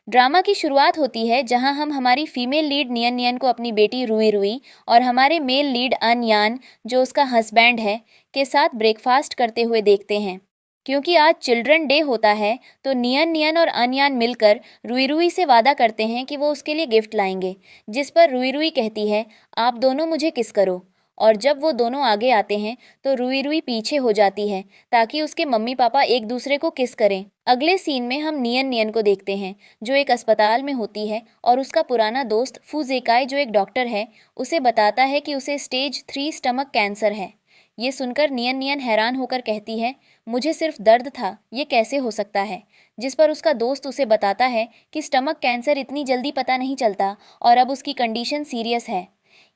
Drama की शुरुआत होती है जहां हम हमारी फीमेल लीड नियन नियन को अपनी बेटी रुई रुई और हमारे मेल लीड अनयान, जो उसका हस्बैंड है, के साथ ब्रेकफास्ट करते हुए देखते हैं। क्योंकि आज चिल्ड्रन डे होता है तो नियन नियन और अनयान मिलकर रुई रुई से वादा करते हैं कि वो उसके लिए गिफ्ट लाएंगे, जिस पर रुई रुई कहती है, आप दोनों मुझे किस करो। और जब वो दोनों आगे आते हैं तो रुई रुई पीछे हो जाती है ताकि उसके मम्मी पापा एक दूसरे को किस करें। अगले सीन में हम नियन नियन को देखते हैं जो एक अस्पताल में होती है और उसका पुराना दोस्त फुजेकाई, जो एक डॉक्टर है, उसे बताता है कि उसे स्टेज 3 स्टमक कैंसर है। ये सुनकर नियन नियन हैरान होकर कहती है, मुझे सिर्फ दर्द था, ये कैसे हो सकता है। जिस पर उसका दोस्त उसे बताता है कि स्टमक कैंसर इतनी जल्दी पता नहीं चलता और अब उसकी कंडीशन सीरियस है।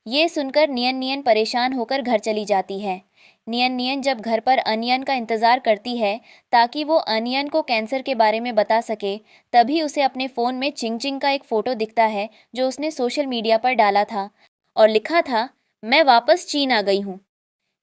ये सुनकर नियन नियन परेशान होकर घर चली जाती है। नियन नियन जब घर पर अनियन का इंतज़ार करती है ताकि वो अनियन को कैंसर के बारे में बता सके, तभी उसे अपने फ़ोन में चिंग चिंग का एक फ़ोटो दिखता है जो उसने सोशल मीडिया पर डाला था और लिखा था, मैं वापस चीन आ गई हूँ।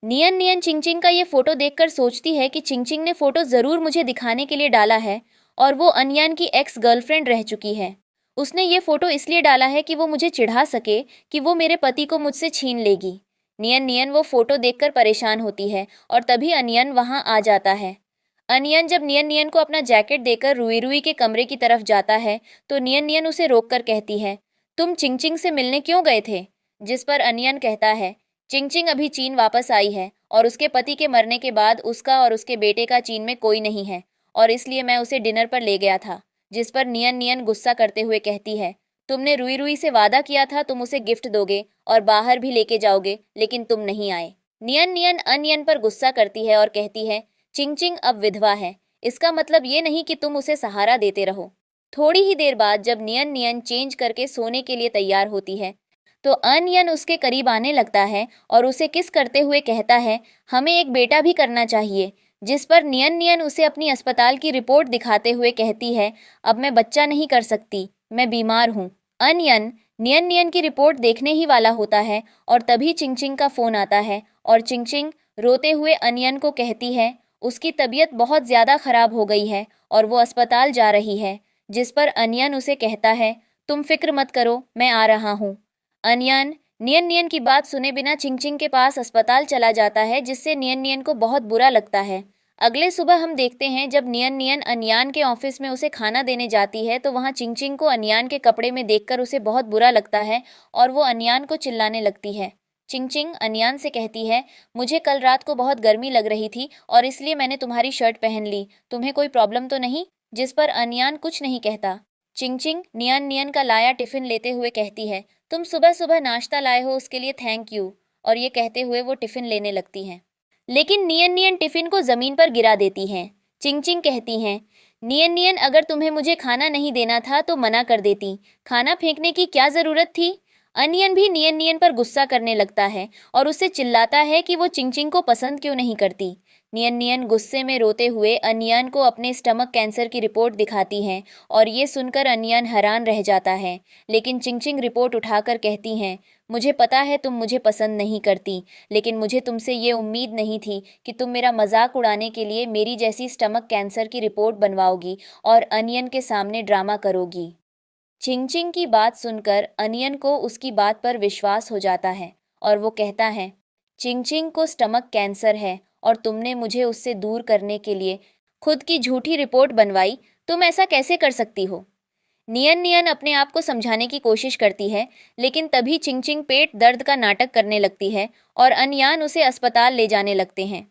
नियन नियन चिंग चिंग का ये फ़ोटो देखकर सोचती है कि चिंग चिंग ने फ़ोटो ज़रूर मुझे दिखाने के लिए डाला है और वो अनियन की एक्स गर्लफ्रेंड रह चुकी है। उसने ये फ़ोटो इसलिए डाला है कि वो मुझे चिढ़ा सके कि वो मेरे पति को मुझसे छीन लेगी। नियन नियन वो फ़ोटो देखकर परेशान होती है और तभी अनियन वहाँ आ जाता है। अनियन जब नियन नियन को अपना जैकेट देकर रुई रुई के कमरे की तरफ जाता है तो नियन नियन उसे रोककर कहती है, तुम चिंग चिंग से मिलने क्यों गए थे। जिस पर अनियन कहता है, चिंग चिंग अभी चीन वापस आई है और उसके पति के मरने के बाद उसका और उसके बेटे का चीन में कोई नहीं है और इसलिए मैं उसे डिनर पर ले गया था। जिस पर नियन नियन गुस्सा करते हुए कहती है, तुमने रुई रुई से वादा किया था तुम उसे गिफ्ट दोगे और बाहर भी लेके जाओगे, लेकिन तुम नहीं आए। नियन नियन अनियन पर गुस्सा करती है और कहती है, चिंग चिंग अब विधवा है, इसका मतलब ये नहीं कि तुम उसे सहारा देते रहो। थोड़ी ही देर बाद जब नियन नियन चेंज करके सोने के लिए तैयार होती है तो अनियन उसके करीब आने लगता है और उसे किस करते हुए कहता है, हमें एक बेटा भी करना चाहिए। जिस पर नियन नियन उसे अपनी अस्पताल की रिपोर्ट दिखाते हुए कहती है, अब मैं बच्चा नहीं कर सकती, मैं बीमार हूँ। अनियन नियन नियन की रिपोर्ट देखने ही वाला होता है और तभी चिंग चिंग का फ़ोन आता है और चिंग चिंग रोते हुए अनियन को कहती है उसकी तबीयत बहुत ज़्यादा ख़राब हो गई है और वो अस्पताल जा रही है। जिस पर अनियन उसे कहता है, तुम फिक्र मत करो, मैं आ रहा हूँ। अनियन नियन नियन की बात सुने बिना चिंग चिंग के पास अस्पताल चला जाता है, जिससे नियन नियन को बहुत बुरा लगता है। अगले सुबह हम देखते हैं जब नियन नियन अनियान के ऑफिस में उसे खाना देने जाती है तो वहाँ चिंग चिंग को अनियान के कपड़े में देखकर उसे बहुत बुरा लगता है और वो अनियान को चिल्लाने लगती है। चिंग चिंग अनियान से कहती है, मुझे कल रात को बहुत गर्मी लग रही थी और इसलिए मैंने तुम्हारी शर्ट पहन ली, तुम्हें कोई प्रॉब्लम तो नहीं। जिस पर अनियान कुछ नहीं कहता। चिंग चिंग नियन नियन का लाया टिफिन लेते हुए कहती है, तुम सुबह सुबह नाश्ता लाए हो उसके लिए थैंक यू। और ये कहते हुए वो टिफिन लेने लगती हैं, लेकिन नियन नियन टिफिन को जमीन पर गिरा देती हैं। चिंग चिंग कहती हैं, नियन नियन अगर तुम्हें मुझे खाना नहीं देना था तो मना कर देती, खाना फेंकने की क्या जरूरत थी। अनियन भी नियन नियन पर गुस्सा करने लगता है और उससे चिल्लाता है कि वो चिंग चिंग को पसंद क्यों नहीं करती। नियन नियन गुस्से में रोते हुए अनियन को अपने स्टमक कैंसर की रिपोर्ट दिखाती हैं और ये सुनकर अनियन हैरान रह जाता है। लेकिन चिंग चिंग रिपोर्ट उठाकर कहती हैं, मुझे पता है तुम मुझे पसंद नहीं करती, लेकिन मुझे तुमसे ये उम्मीद नहीं थी कि तुम मेरा मजाक उड़ाने के लिए मेरी जैसी स्टमक कैंसर की रिपोर्ट बनवाओगी और अनियन के सामने ड्रामा करोगी। चिंग चिंग की बात सुनकर अनियन को उसकी बात पर विश्वास हो जाता है और वो कहता है, चिंग चिंग को स्टमक कैंसर है और तुमने मुझे उससे दूर करने के लिए खुद की झूठी रिपोर्ट बनवाई, तुम ऐसा कैसे कर सकती हो। नियन नियन अपने आप को समझाने की कोशिश करती है, लेकिन तभी चिंग चिंग पेट दर्द का नाटक करने लगती है और अनियान उसे अस्पताल ले जाने लगते हैं।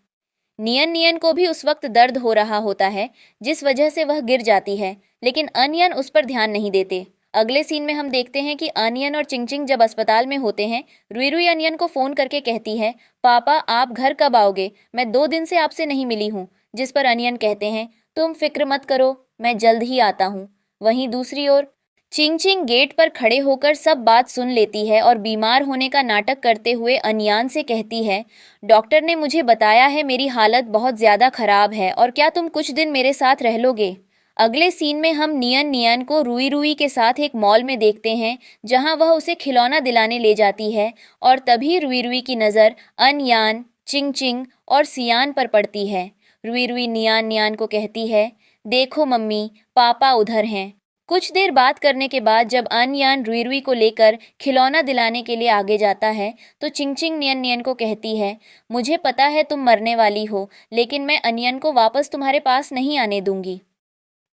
नियन नियन को भी उस वक्त दर्द हो रहा होता है जिस वजह से वह गिर जाती है, लेकिन अनियन उस पर ध्यान नहीं देते। अगले सीन में हम देखते हैं कि अनियन और चिंग चिंग जब अस्पताल में होते हैं, रुई रुई अनियन को फ़ोन करके कहती है, पापा आप घर कब आओगे, मैं 2 दिन से आपसे नहीं मिली हूँ। जिस पर अनियन कहते हैं, तुम फिक्र मत करो, मैं जल्द ही आता हूँ। वहीं दूसरी ओर चिंग चिंग गेट पर खड़े होकर सब बात सुन लेती है और बीमार होने का नाटक करते हुए अनियान से कहती है, डॉक्टर ने मुझे बताया है मेरी हालत बहुत ज़्यादा ख़राब है और क्या तुम कुछ दिन मेरे साथ रह लोगे। अगले सीन में हम नियन नियन को रुई रुई के साथ एक मॉल में देखते हैं जहां वह उसे खिलौना दिलाने ले जाती है और तभी रुई रुई की नज़र अनयान, चिंग चिंग और सियान पर पड़ती है। रुई रुई नियान नियान को कहती है, देखो मम्मी, पापा उधर हैं। कुछ देर बात करने के बाद जब अनयान रुई रुई को लेकर खिलौना दिलाने के लिए आगे जाता है तो चिंग चिंग नियन नियन को कहती है, मुझे पता है तुम मरने वाली हो, लेकिन मैं अनियन को वापस तुम्हारे पास नहीं आने दूंगी।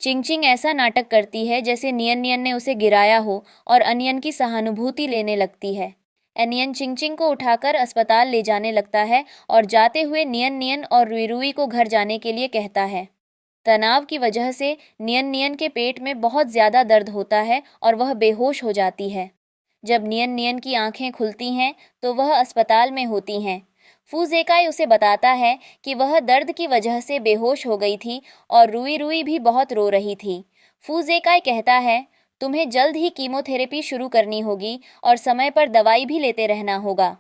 चिंग चिंग ऐसा नाटक करती है जैसे नियन नियन ने उसे गिराया हो और अनियन की सहानुभूति लेने लगती है। अनियन चिंग चिंग को उठाकर अस्पताल ले जाने लगता है और जाते हुए नियन नियन और रुई रुई को घर जाने के लिए कहता है। तनाव की वजह से नियन नियन के पेट में बहुत ज़्यादा दर्द होता है और वह बेहोश हो जाती है। जब नियन नियन की आंखें खुलती हैं तो वह अस्पताल में होती हैं। फूजेकाई उसे बताता है कि वह दर्द की वजह से बेहोश हो गई थी और रुई रुई भी बहुत रो रही थी। फूजेकाई कहता है, तुम्हें जल्द ही कीमोथेरेपी शुरू करनी होगी और समय पर दवाई भी लेते रहना होगा।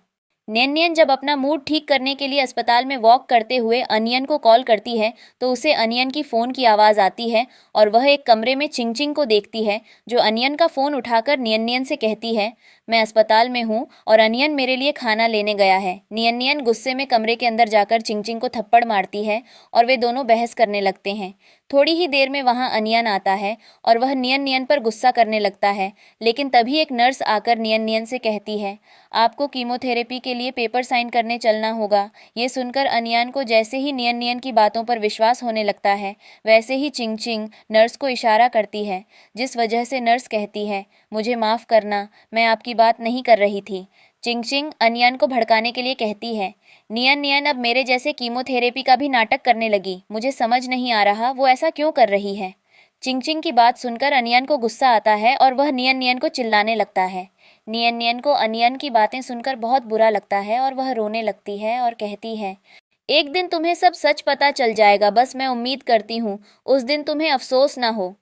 नियन नियन जब अपना मूड ठीक करने के लिए अस्पताल में वॉक करते हुए अनियन को कॉल करती है तो उसे अनियन की फ़ोन की आवाज़ आती है और वह एक कमरे में चिंग चिंग को देखती है, जो अनियन का फ़ोन उठाकर नियन नियन से कहती है, मैं अस्पताल में हूँ और अनियन मेरे लिए खाना लेने गया है। नियन नियन गुस्से में कमरे के अंदर जाकर चिंग चिंग को थप्पड़ मारती है और वे दोनों बहस करने लगते हैं। थोड़ी ही देर में वहाँ अनियन आता है और वह नियन नियन पर गुस्सा करने लगता है, लेकिन तभी एक नर्स आकर नियन नियन से कहती है, आपको कीमोथेरेपी के लिए पेपर साइन करने चलना होगा। ये सुनकर अनियन को जैसे ही नियन नियन की बातों पर विश्वास होने लगता है, वैसे ही चिंग चिंग नर्स को इशारा करती है, जिस वजह से नर्स कहती है, मुझे माफ़ करना, मैं आपकी बात नहीं कर रही थी। चिंग चिंग अनियन को भड़काने के लिए कहती है, नियन नियन अब मेरे जैसे कीमोथेरेपी का भी नाटक करने लगी, मुझे समझ नहीं आ रहा वो ऐसा क्यों कर रही है। चिंग चिंग की बात सुनकर अनियन को गुस्सा आता है और वह नियन नियन को चिल्लाने लगता है। नियन नियन को अनियन की बातें सुनकर बहुत बुरा लगता है और वह रोने लगती है और कहती है, एक दिन तुम्हें सब सच पता चल जाएगा, बस मैं उम्मीद करती हूँ उस दिन तुम्हें अफसोस ना हो।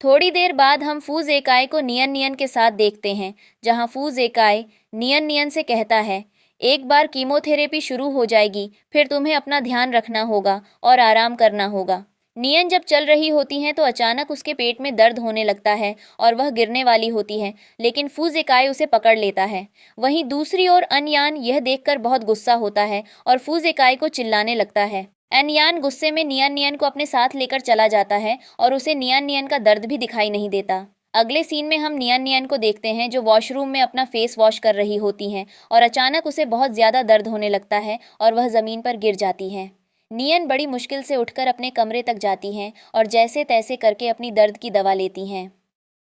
थोड़ी देर बाद हम फूजेकाई को नियन नियन के साथ देखते हैं, जहाँ फूजेकाई नियन नियन से कहता है, एक बार कीमोथेरेपी शुरू हो जाएगी फिर तुम्हें अपना ध्यान रखना होगा और आराम करना होगा। नियन जब चल रही होती हैं तो अचानक उसके पेट में दर्द होने लगता है और वह गिरने वाली होती है, लेकिन फूजेकाई उसे पकड़ लेता है। वहीं दूसरी ओर अनयान यह देखकर बहुत गुस्सा होता है और फूजेकाई को चिल्लाने लगता है। अनयान गुस्से में नियन नियन को अपने साथ लेकर चला जाता है और उसे नियन नियन का दर्द भी दिखाई नहीं देता। अगले सीन में हम नियन नियन को देखते हैं जो वॉशरूम में अपना फेस वॉश कर रही होती हैं और अचानक उसे बहुत ज़्यादा दर्द होने लगता है और वह ज़मीन पर गिर जाती है। नियन बड़ी मुश्किल से उठकर अपने कमरे तक जाती हैं और जैसे तैसे करके अपनी दर्द की दवा लेती हैं।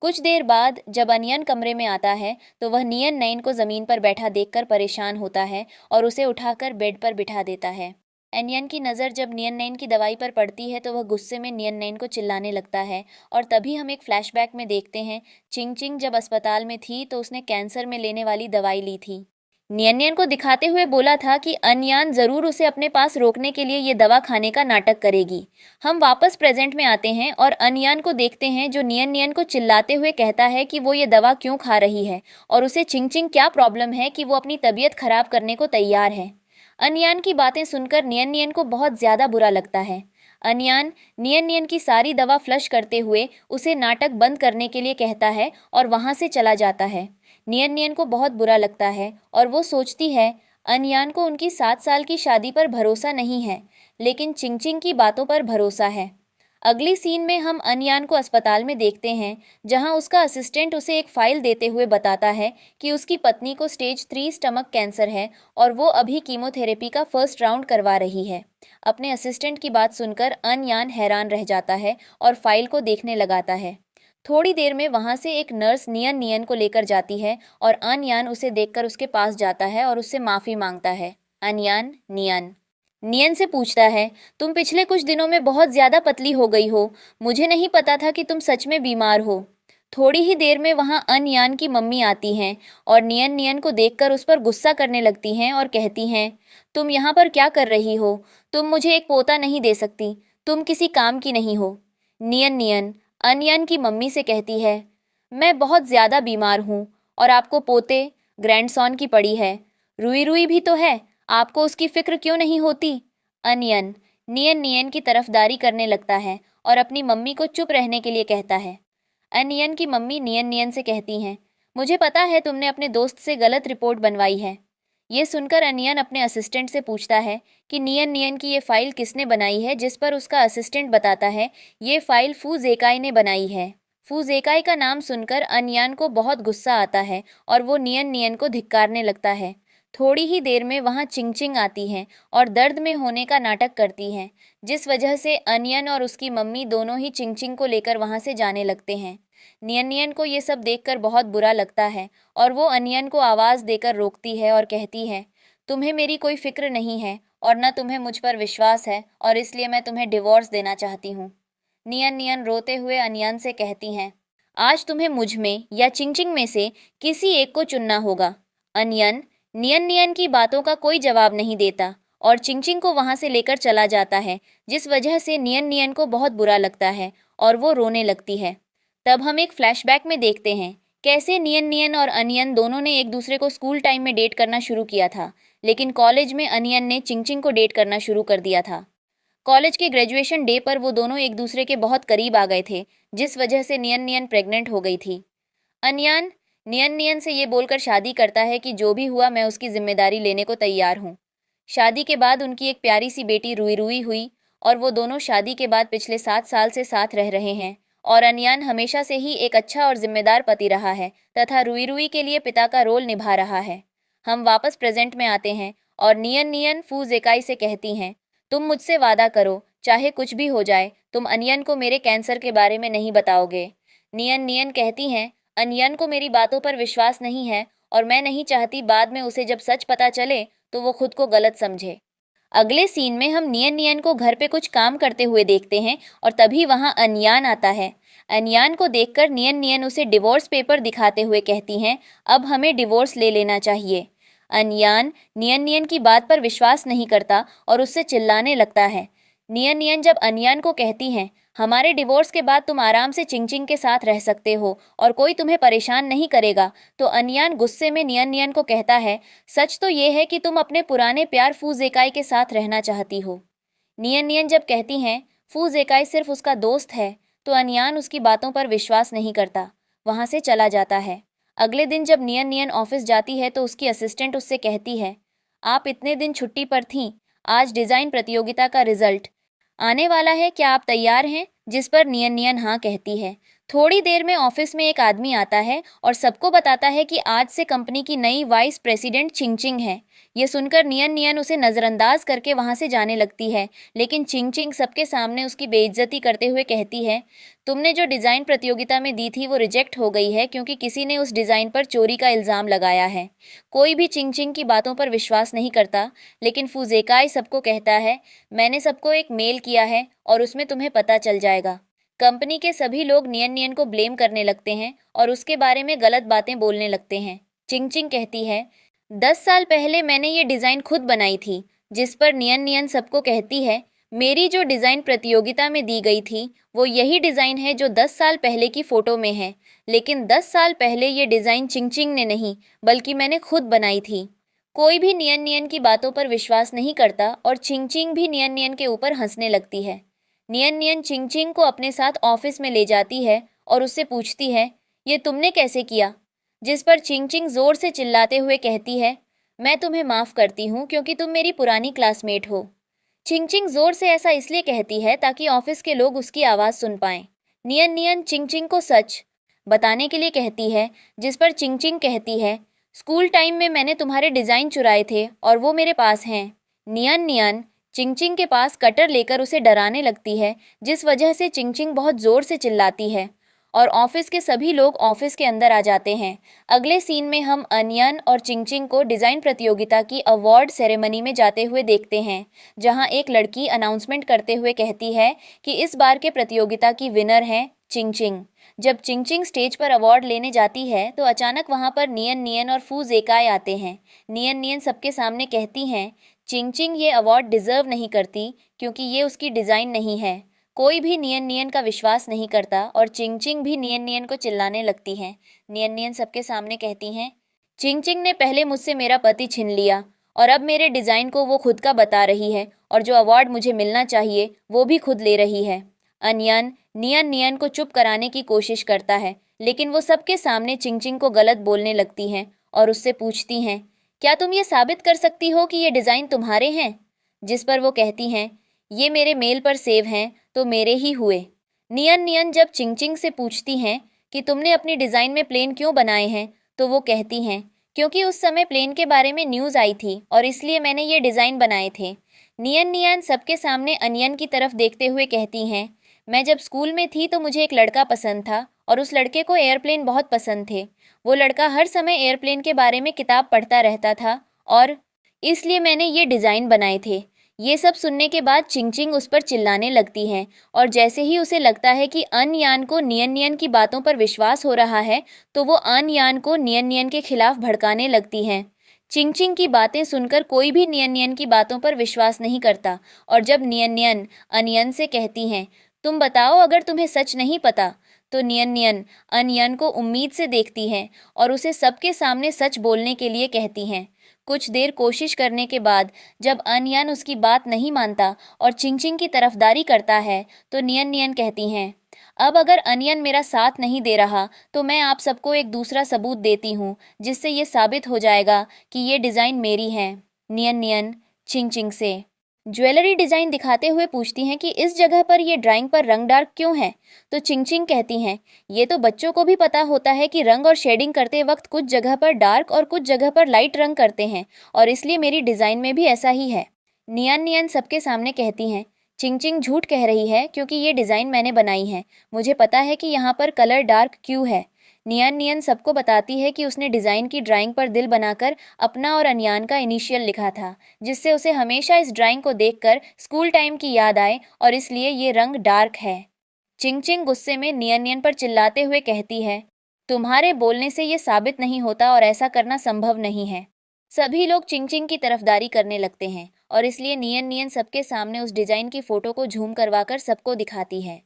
कुछ देर बाद जब अनियन कमरे में आता है तो वह नियन नयन को ज़मीन पर बैठा देखकर परेशान होता है और उसे उठाकर बेड पर बिठा देता है। अनियन की नज़र जब नियन नयन की दवाई पर पड़ती है तो वह गुस्से में नियन नयन को चिल्लाने लगता है और तभी हम एक फ्लैशबैक में देखते हैं, चिंग चिंग जब अस्पताल में थी तो उसने कैंसर में लेने वाली दवाई ली थी। नियन नियन को दिखाते हुए बोला था कि अनयान ज़रूर उसे अपने पास रोकने के लिए ये दवा खाने का नाटक करेगी। हम वापस प्रेजेंट में आते हैं और अनयान को देखते हैं जो नियन नियन को चिल्लाते हुए कहता है कि वो ये दवा क्यों खा रही है और उसे चिंग चिंग क्या प्रॉब्लम है कि वो अपनी तबीयत खराब करने को तैयार है। अनयान की बातें सुनकर नियन नियन को बहुत ज़्यादा बुरा लगता है। अनयान नियन नियन की सारी दवा फ्लश करते हुए उसे नाटक बंद करने के लिए कहता है और वहाँ से चला जाता है। नियन नियन को बहुत बुरा लगता है और वो सोचती है, अनयान को उनकी 7 साल की शादी पर भरोसा नहीं है, लेकिन चिंग चिंग की बातों पर भरोसा है। अगली सीन में हम अनयान को अस्पताल में देखते हैं, जहां उसका असिस्टेंट उसे एक फाइल देते हुए बताता है कि उसकी पत्नी को स्टेज 3 स्टमक कैंसर है और वो अभी कीमोथेरेपी का फर्स्ट राउंड करवा रही है। अपने असिस्टेंट की बात सुनकर अनयान हैरान रह जाता है और फाइल को देखने लगाता है। थोड़ी देर में वहां से एक नर्स नियन नियन को लेकर जाती है और अनयान उसे देखकर उसके पास जाता है और उससे माफ़ी मांगता है। अनयान नियन नियन से पूछता है, तुम पिछले कुछ दिनों में बहुत ज़्यादा पतली हो गई हो, मुझे नहीं पता था कि तुम सच में बीमार हो। थोड़ी ही देर में वहाँ अनयान की मम्मी आती हैं और नियन नियन को देखकर उस पर गुस्सा करने लगती हैं और कहती हैं, तुम यहाँ पर क्या कर रही हो, तुम मुझे एक पोता नहीं दे सकती, तुम किसी काम की नहीं हो। नियन नियन अनयान की मम्मी से कहती है, मैं बहुत ज़्यादा बीमार हूँ और आपको पोते ग्रैंडसन की पड़ी है, रुई रुई भी तो है, आपको उसकी फिक्र क्यों नहीं होती। अनियन नियन नियन की तरफदारी करने लगता है और अपनी मम्मी को चुप रहने के लिए कहता है। अनियन की मम्मी नियन नियन से कहती हैं, मुझे पता है तुमने अपने दोस्त से गलत रिपोर्ट बनवाई है। ये सुनकर अनियन अपने असिस्टेंट से पूछता है कि नियन नियन की ये फ़ाइल किसने बनाई है, जिस पर उसका असिस्टेंट बताता है ये फ़ाइल फूजेकाई ने बनाई है। फूजेकाई का नाम सुनकर अनयान को बहुत गुस्सा आता है और वो नियन नियन को धिक्कारने लगता है। थोड़ी ही देर में वहाँ चिंगचिंग आती हैं और दर्द में होने का नाटक करती हैं, जिस वजह से अनियन और उसकी मम्मी दोनों ही चिंगचिंग को लेकर वहाँ से जाने लगते हैं। नियन नियन को ये सब देखकर बहुत बुरा लगता है और वो अनियन को आवाज़ देकर रोकती है और कहती है, तुम्हें मेरी कोई फिक्र नहीं है और न तुम्हें मुझ पर विश्वास है और इसलिए मैं तुम्हें डिवोर्स देना चाहती हूँ। नियन नियन रोते हुए अनियन से कहती हैं, आज तुम्हें मुझ में या चिंगचिंग में से किसी एक को चुनना होगा। अनियन नियन नियन की बातों का कोई जवाब नहीं देता और चिंगचिंग को वहां से लेकर चला जाता है, जिस वजह से नियन नियन को बहुत बुरा लगता है और वो रोने लगती है। तब हम एक फ्लैशबैक में देखते हैं कैसे नियन नियन और अनियन दोनों ने एक दूसरे को स्कूल टाइम में डेट करना शुरू किया था, लेकिन कॉलेज में अनियन ने चिंगचिंग को डेट करना शुरू कर दिया था। कॉलेज के ग्रेजुएशन डे पर वो दोनों एक दूसरे के बहुत करीब आ गए थे, जिस वजह से नियन नियन प्रेग्नेंट हो गई थी। अनयान नियन नियन से ये बोलकर शादी करता है कि जो भी हुआ मैं उसकी जिम्मेदारी लेने को तैयार हूँ। शादी के बाद उनकी एक प्यारी सी बेटी रुई रुई हुई और वो दोनों शादी के बाद पिछले 7 साल से साथ रह रहे हैं और अनयान हमेशा से ही एक अच्छा और जिम्मेदार पति रहा है तथा रुई रुई के लिए पिता का रोल निभा रहा है। हम वापस प्रेजेंट में आते हैं और नियन नियन फूजेकाई से कहती हैं, तुम मुझसे वादा करो, चाहे कुछ भी हो जाए तुम अनियन को मेरे कैंसर के बारे में नहीं बताओगे। नियन नियन कहती हैं, अनियन को मेरी बातों पर विश्वास नहीं है और मैं नहीं चाहती बाद में उसे जब सच पता चले तो वो खुद को गलत समझे। अगले सीन में हम नियन नियन को घर पे कुछ काम करते हुए देखते हैं और तभी वहाँ अनयान आता है। अनयान को देखकर नियन नियन उसे डिवोर्स पेपर दिखाते हुए कहती हैं, अब हमें डिवोर्स ले लेना चाहिए। अनयान नियन नियन की बात पर विश्वास नहीं करता और उससे चिल्लाने लगता है। नियन नियन जब अनयान को कहती हैं, हमारे डिवोर्स के बाद तुम आराम से चिंगचिंग के साथ रह सकते हो और कोई तुम्हें परेशान नहीं करेगा, तो अनयान गुस्से में नियन नियन को कहता है, सच तो ये है कि तुम अपने पुराने प्यार फूजेकाई के साथ रहना चाहती हो। नियन नियन जब कहती हैं फूजेकाई सिर्फ उसका दोस्त है, तो अनयान उसकी बातों पर विश्वास नहीं करता, वहाँ से चला जाता है। अगले दिन जब नियन नियन ऑफिस जाती है तो उसकी असिस्टेंट उससे कहती है, आप इतने दिन छुट्टी पर थीं, आज डिज़ाइन प्रतियोगिता का रिजल्ट आने वाला है, क्या आप तैयार हैं? जिस पर नियन नियन हाँ कहती है। थोड़ी देर में ऑफिस में एक आदमी आता है और सबको बताता है कि आज से कंपनी की नई वाइस प्रेसिडेंट चिंगचिंग है। ये सुनकर नियन नियन उसे नज़रअंदाज करके वहाँ से जाने लगती है, लेकिन चिंगचिंग सबके सामने उसकी बेइज्जती करते हुए कहती है, तुमने जो डिज़ाइन प्रतियोगिता में दी थी वो रिजेक्ट हो गई है क्योंकि किसी ने उस डिज़ाइन पर चोरी का इल्ज़ाम लगाया है। कोई भी चिंगचिंग की बातों पर विश्वास नहीं करता, लेकिन फूजेकाई सबको कहता है, मैंने सबको एक मेल किया है और उसमें तुम्हें पता चल जाएगा। कंपनी के सभी लोग नियन नियन को ब्लेम करने लगते हैं और उसके बारे में गलत बातें बोलने लगते हैं। चिंगचिंग कहती है, 10 साल पहले मैंने ये डिज़ाइन खुद बनाई थी। जिस पर नियन नियन सबको कहती है, मेरी जो डिज़ाइन प्रतियोगिता में दी गई थी वो यही डिज़ाइन है जो 10 साल पहले की फ़ोटो में है, लेकिन 10 साल पहले ये डिज़ाइन चिंगचिंग ने नहीं बल्कि मैंने खुद बनाई थी। कोई भी नियन नियन की बातों पर विश्वास नहीं करता और चिंगचिंग भी नियन नियन के ऊपर हंसने लगती है। नियन नियन चिंगचिंग को अपने साथ ऑफिस में ले जाती है और उससे पूछती है, ये तुमने कैसे किया? जिस पर चिंगचिंग जोर से चिल्लाते हुए कहती है, मैं तुम्हें माफ़ करती हूँ क्योंकि तुम मेरी पुरानी क्लासमेट हो। चिंगचिंग जोर से ऐसा इसलिए कहती है ताकि ऑफिस के लोग उसकी आवाज़ सुन पाएं। नियन नियन चिंगचिंग को सच बताने के लिए कहती है, जिस पर चिंगचिंग कहती है, स्कूल टाइम में मैंने तुम्हारे डिज़ाइन चुराए थे और वो मेरे पास हैं। नियन नियन चिंगचिंग के पास कटर लेकर उसे डराने लगती है, जिस वजह से चिंगचिंग बहुत ज़ोर से चिल्लाती है और ऑफिस के सभी लोग ऑफिस के अंदर आ जाते हैं। अगले सीन में हम अनियन और चिंगचिंग को डिज़ाइन प्रतियोगिता की अवार्ड सेरेमनी में जाते हुए देखते हैं, जहां एक लड़की अनाउंसमेंट करते हुए कहती है कि इस बार के प्रतियोगिता की विनर हैं चिंगचिंग। जब चिंगचिंग स्टेज पर अवार्ड लेने जाती है तो अचानक वहां पर नियन नियन और फूजेकाई आते हैं। नियन नियन सबके सामने कहती हैं, चिंगचिंग ये अवार्ड डिज़र्व नहीं करती क्योंकि ये उसकी डिज़ाइन नहीं है। कोई भी नियन नियन का विश्वास नहीं करता और चिंगचिंग भी नियन नियन को चिल्लाने लगती हैं। नियन नियन सबके सामने कहती हैं, चिंगचिंग ने पहले मुझसे मेरा पति छीन लिया और अब मेरे डिज़ाइन को वो खुद का बता रही है और जो अवार्ड मुझे मिलना चाहिए वो भी खुद ले रही है। अनियन नियन नियन को चुप कराने की कोशिश करता है, लेकिन वो सबके सामने चिंगचिंग को गलत बोलने लगती हैं और उससे पूछती हैं, क्या तुम ये साबित कर सकती हो कि ये डिज़ाइन तुम्हारे हैं? जिस पर वो कहती हैं, ये मेरे मेल पर सेव हैं तो मेरे ही हुए। नियन नियन जब चिंगचिंग से पूछती हैं कि तुमने अपनी डिज़ाइन में प्लेन क्यों बनाए हैं, तो वो कहती हैं क्योंकि उस समय प्लेन के बारे में न्यूज़ आई थी और इसलिए मैंने ये डिज़ाइन बनाए थे। नियन नियन सबके सामने अनियन की तरफ देखते हुए कहती हैं, मैं जब स्कूल में थी तो मुझे एक लड़का पसंद था और उस लड़के को एयरप्लेन बहुत पसंद थे। वो लड़का हर समय एयरप्लेन के बारे में किताब पढ़ता रहता था और इसलिए मैंने ये डिज़ाइन बनाए थे। ये सब सुनने के बाद चिंगचिंग उस पर चिल्लाने लगती है और जैसे ही उसे लगता है कि अन यान को नियन नियन की बातों पर विश्वास हो रहा है, तो वो अन यान को नियन नियन के खिलाफ भड़काने लगती हैं। चिंगचिंग की बातें सुनकर कोई भी नियन नियन की बातों पर विश्वास नहीं करता और जब नियन नियन अनियन से कहती हैं, तुम बताओ अगर तुम्हें सच नहीं पता, तो नियन नियन अनियन को उम्मीद से देखती है और उसे सबके सामने सच बोलने के लिए कहती हैं। कुछ देर कोशिश करने के बाद जब अनियन उसकी बात नहीं मानता और चिंगचिंग की तरफदारी करता है, तो नियन नियन कहती हैं, अब अगर अनियन मेरा साथ नहीं दे रहा तो मैं आप सबको एक दूसरा सबूत देती हूँ जिससे ये साबित हो जाएगा कि ये डिज़ाइन मेरी है। नियन नियन चिंगचिंग से ज्वेलरी डिज़ाइन दिखाते हुए पूछती हैं कि इस जगह पर ये ड्राइंग पर रंग डार्क क्यों है, तो चिंगचिंग कहती हैं, ये तो बच्चों को भी पता होता है कि रंग और शेडिंग करते वक्त कुछ जगह पर डार्क और कुछ जगह पर लाइट रंग करते हैं और इसलिए मेरी डिज़ाइन में भी ऐसा ही है। नियन नियन सबके सामने कहती हैं, चिंगचिंग झूठ कह रही है क्योंकि ये डिज़ाइन मैंने बनाई है। मुझे पता है कि यहाँ पर कलर डार्क क्यों है। नियन नियन सबको बताती है कि उसने डिज़ाइन की ड्राइंग पर दिल बनाकर अपना और अनयान का इनिशियल लिखा था, जिससे उसे हमेशा इस ड्राइंग को देखकर स्कूल टाइम की याद आए और इसलिए ये रंग डार्क है। चिंगचिंग गुस्से में नियन नियन पर चिल्लाते हुए कहती है, तुम्हारे बोलने से ये साबित नहीं होता और ऐसा करना संभव नहीं है। सभी लोग चिंगचिंग की तरफदारी करने लगते हैं और इसलिए नियन नियन सबके सामने उस डिज़ाइन की फ़ोटो को झूम करवाकर सबको दिखाती है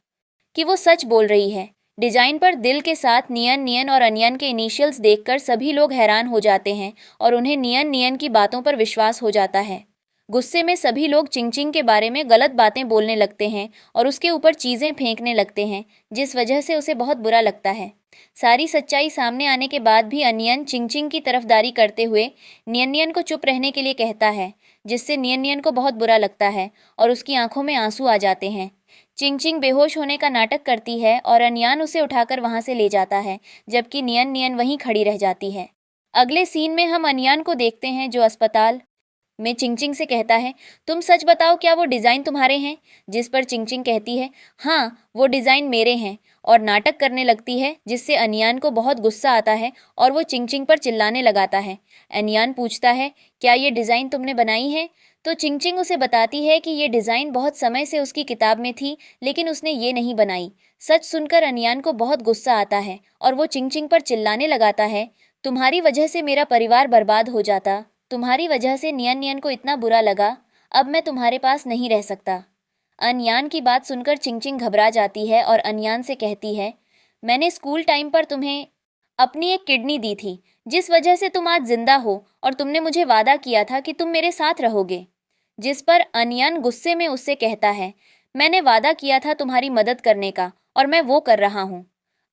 कि वो सच बोल रही है। डिज़ाइन पर दिल के साथ नियन नियन और अनियन के इनिशियल्स देखकर सभी लोग हैरान हो जाते हैं और उन्हें नियन नियन की बातों पर विश्वास हो जाता है। गुस्से में सभी लोग चिंगचिंग के बारे में गलत बातें बोलने लगते हैं और उसके ऊपर चीज़ें फेंकने लगते हैं, जिस वजह से उसे बहुत बुरा लगता है। सारी सच्चाई सामने आने के बाद भी अनियन चिंगचिंग की तरफदारी करते हुए नियन नियन को चुप रहने के लिए कहता है, जिससे नियन नियन को बहुत बुरा लगता है और उसकी आंखों में आंसू आ जाते हैं। चिंगचिंग बेहोश होने का नाटक करती है और अनियन उसे उठाकर वहां से ले जाता है, जबकि नियन नियन वहीं खड़ी रह जाती है। अगले सीन में हम अनियन को देखते हैं जो अस्पताल में चिंगचिंग से कहता है, तुम सच बताओ क्या वो डिज़ाइन तुम्हारे हैं? जिस पर चिंगचिंग कहती है, हाँ वो डिज़ाइन मेरे हैं, और नाटक करने लगती है, जिससे अनियान को बहुत गुस्सा आता है और वो चिंगचिंग पर चिल्लाने लगाता है। अनियान पूछता है, क्या ये डिज़ाइन तुमने बनाई है? तो चिंगचिंग उसे बताती है कि ये डिज़ाइन बहुत समय से उसकी किताब में थी, लेकिन उसने ये नहीं बनाई। सच सुनकर अनियान को बहुत गुस्सा आता है और वो चिंगचिंग पर चिल्लाने लगाता है, तुम्हारी वजह से मेरा परिवार बर्बाद हो जाता, तुम्हारी वजह से नियन नियन को इतना बुरा लगा, अब मैं तुम्हारे पास नहीं रह सकता। अनयान की बात सुनकर चिंगचिंग घबरा जाती है और अनयान से कहती है, मैंने स्कूल टाइम पर तुम्हें अपनी एक किडनी दी थी, जिस वजह से तुम आज जिंदा हो और तुमने मुझे वादा किया था कि तुम मेरे साथ रहोगे। जिस पर अनयान गुस्से में उससे कहता है, मैंने वादा किया था तुम्हारी मदद करने का और मैं वो कर रहा हूँ।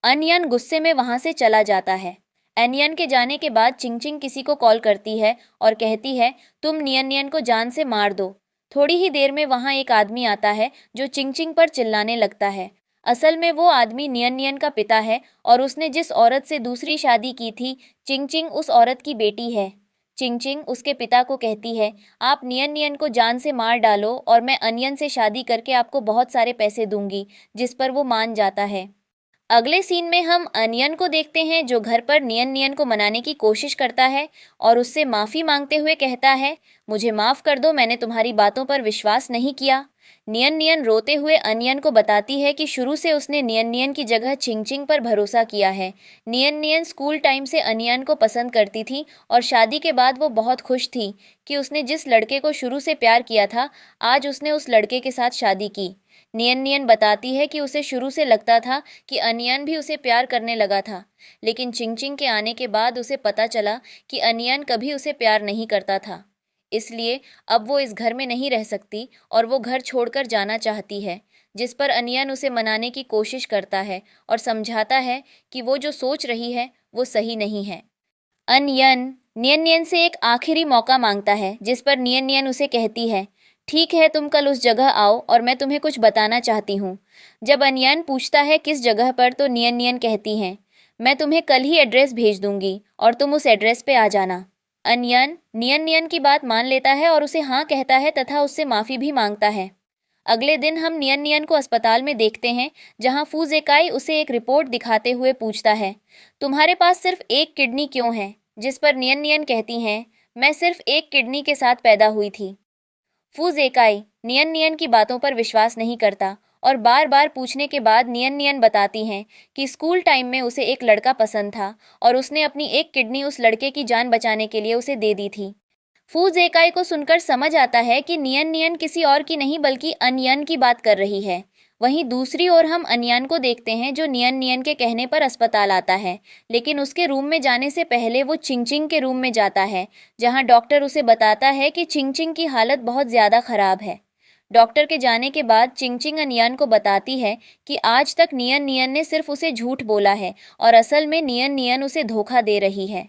अनयान गुस्से में वहाँ से चला जाता है। एनियन के जाने के बाद चिंगचिंग किसी को कॉल करती है और कहती है, तुम नियन नियन को जान से मार दो। थोड़ी ही देर में वहाँ एक आदमी आता है जो चिंगचिंग पर चिल्लाने लगता है। असल में वो आदमी नियन नियन का पिता है और उसने जिस औरत से दूसरी शादी की थी, चिंगचिंग उस औरत की बेटी है। चिंगचिंग उसके पिता को कहती है, आप नियन नियन को जान से मार डालो और मैं अनियन से शादी करके आपको बहुत सारे पैसे दूंगी, जिस पर वो मान जाता है। अगले सीन में हम अनियन को देखते हैं जो घर पर नियन नियन को मनाने की कोशिश करता है और उससे माफ़ी मांगते हुए कहता है, मुझे माफ़ कर दो, मैंने तुम्हारी बातों पर विश्वास नहीं किया। नियन नियन रोते हुए अनियन को बताती है कि शुरू से उसने नियन नियन की जगह चिंगचिंग पर भरोसा किया है। नियन नियन स्कूल टाइम से अनियन को पसंद करती थी और शादी के बाद वो बहुत खुश थी कि उसने जिस लड़के को शुरू से प्यार किया था, आज उसने उस लड़के के साथ शादी की। नियन नियन बताती है कि उसे शुरू से लगता था कि अनियन भी उसे प्यार करने लगा था, लेकिन चिंगचिंग के आने के बाद उसे पता चला कि अनियन कभी उसे प्यार नहीं करता था। इसलिए अब वो इस घर में नहीं रह सकती और वो घर छोड़कर जाना चाहती है, जिस पर अनियन उसे मनाने की कोशिश करता है और समझाता है कि वो जो सोच रही है वो सही नहीं है। अनियन नियन नियन से एक आखिरी मौका मांगता है, जिस पर नियन नियन उसे कहती है, ठीक है, तुम कल उस जगह आओ और मैं तुम्हें कुछ बताना चाहती हूँ। जब अनयान पूछता है किस जगह पर, तो नियन नियन कहती हैं, मैं तुम्हें कल ही एड्रेस भेज दूंगी और तुम उस एड्रेस पे आ जाना। अनयान नियन नियन की बात मान लेता है और उसे हाँ कहता है तथा उससे माफ़ी भी मांगता है। अगले दिन हम नियन नियन को अस्पताल में देखते हैं, जहां फूजेकाई उसे एक रिपोर्ट दिखाते हुए पूछता है, तुम्हारे पास सिर्फ एक किडनी क्यों है? जिस पर नियन नियन कहती हैं, मैं सिर्फ एक किडनी के साथ पैदा हुई थी। फूजेकाई नियन नियन की बातों पर विश्वास नहीं करता और बार बार पूछने के बाद नियन नियन बताती हैं कि स्कूल टाइम में उसे एक लड़का पसंद था और उसने अपनी एक किडनी उस लड़के की जान बचाने के लिए उसे दे दी थी। फूजेकाई को सुनकर समझ आता है कि नियन नियन किसी और की नहीं बल्कि अनयन की बात कर रही है। वहीं दूसरी ओर हम अनयान को देखते हैं, जो नियन नियन के कहने पर अस्पताल आता है, लेकिन उसके रूम में जाने से पहले वो चिंगचिंग के रूम में जाता है, जहां डॉक्टर उसे बताता है कि चिंगचिंग की हालत बहुत ज़्यादा खराब है। डॉक्टर के जाने के बाद चिंगचिंग अनयान को बताती है कि आज तक नियन नियन ने सिर्फ उसे झूठ बोला है और असल में नियन नियन उसे धोखा दे रही है।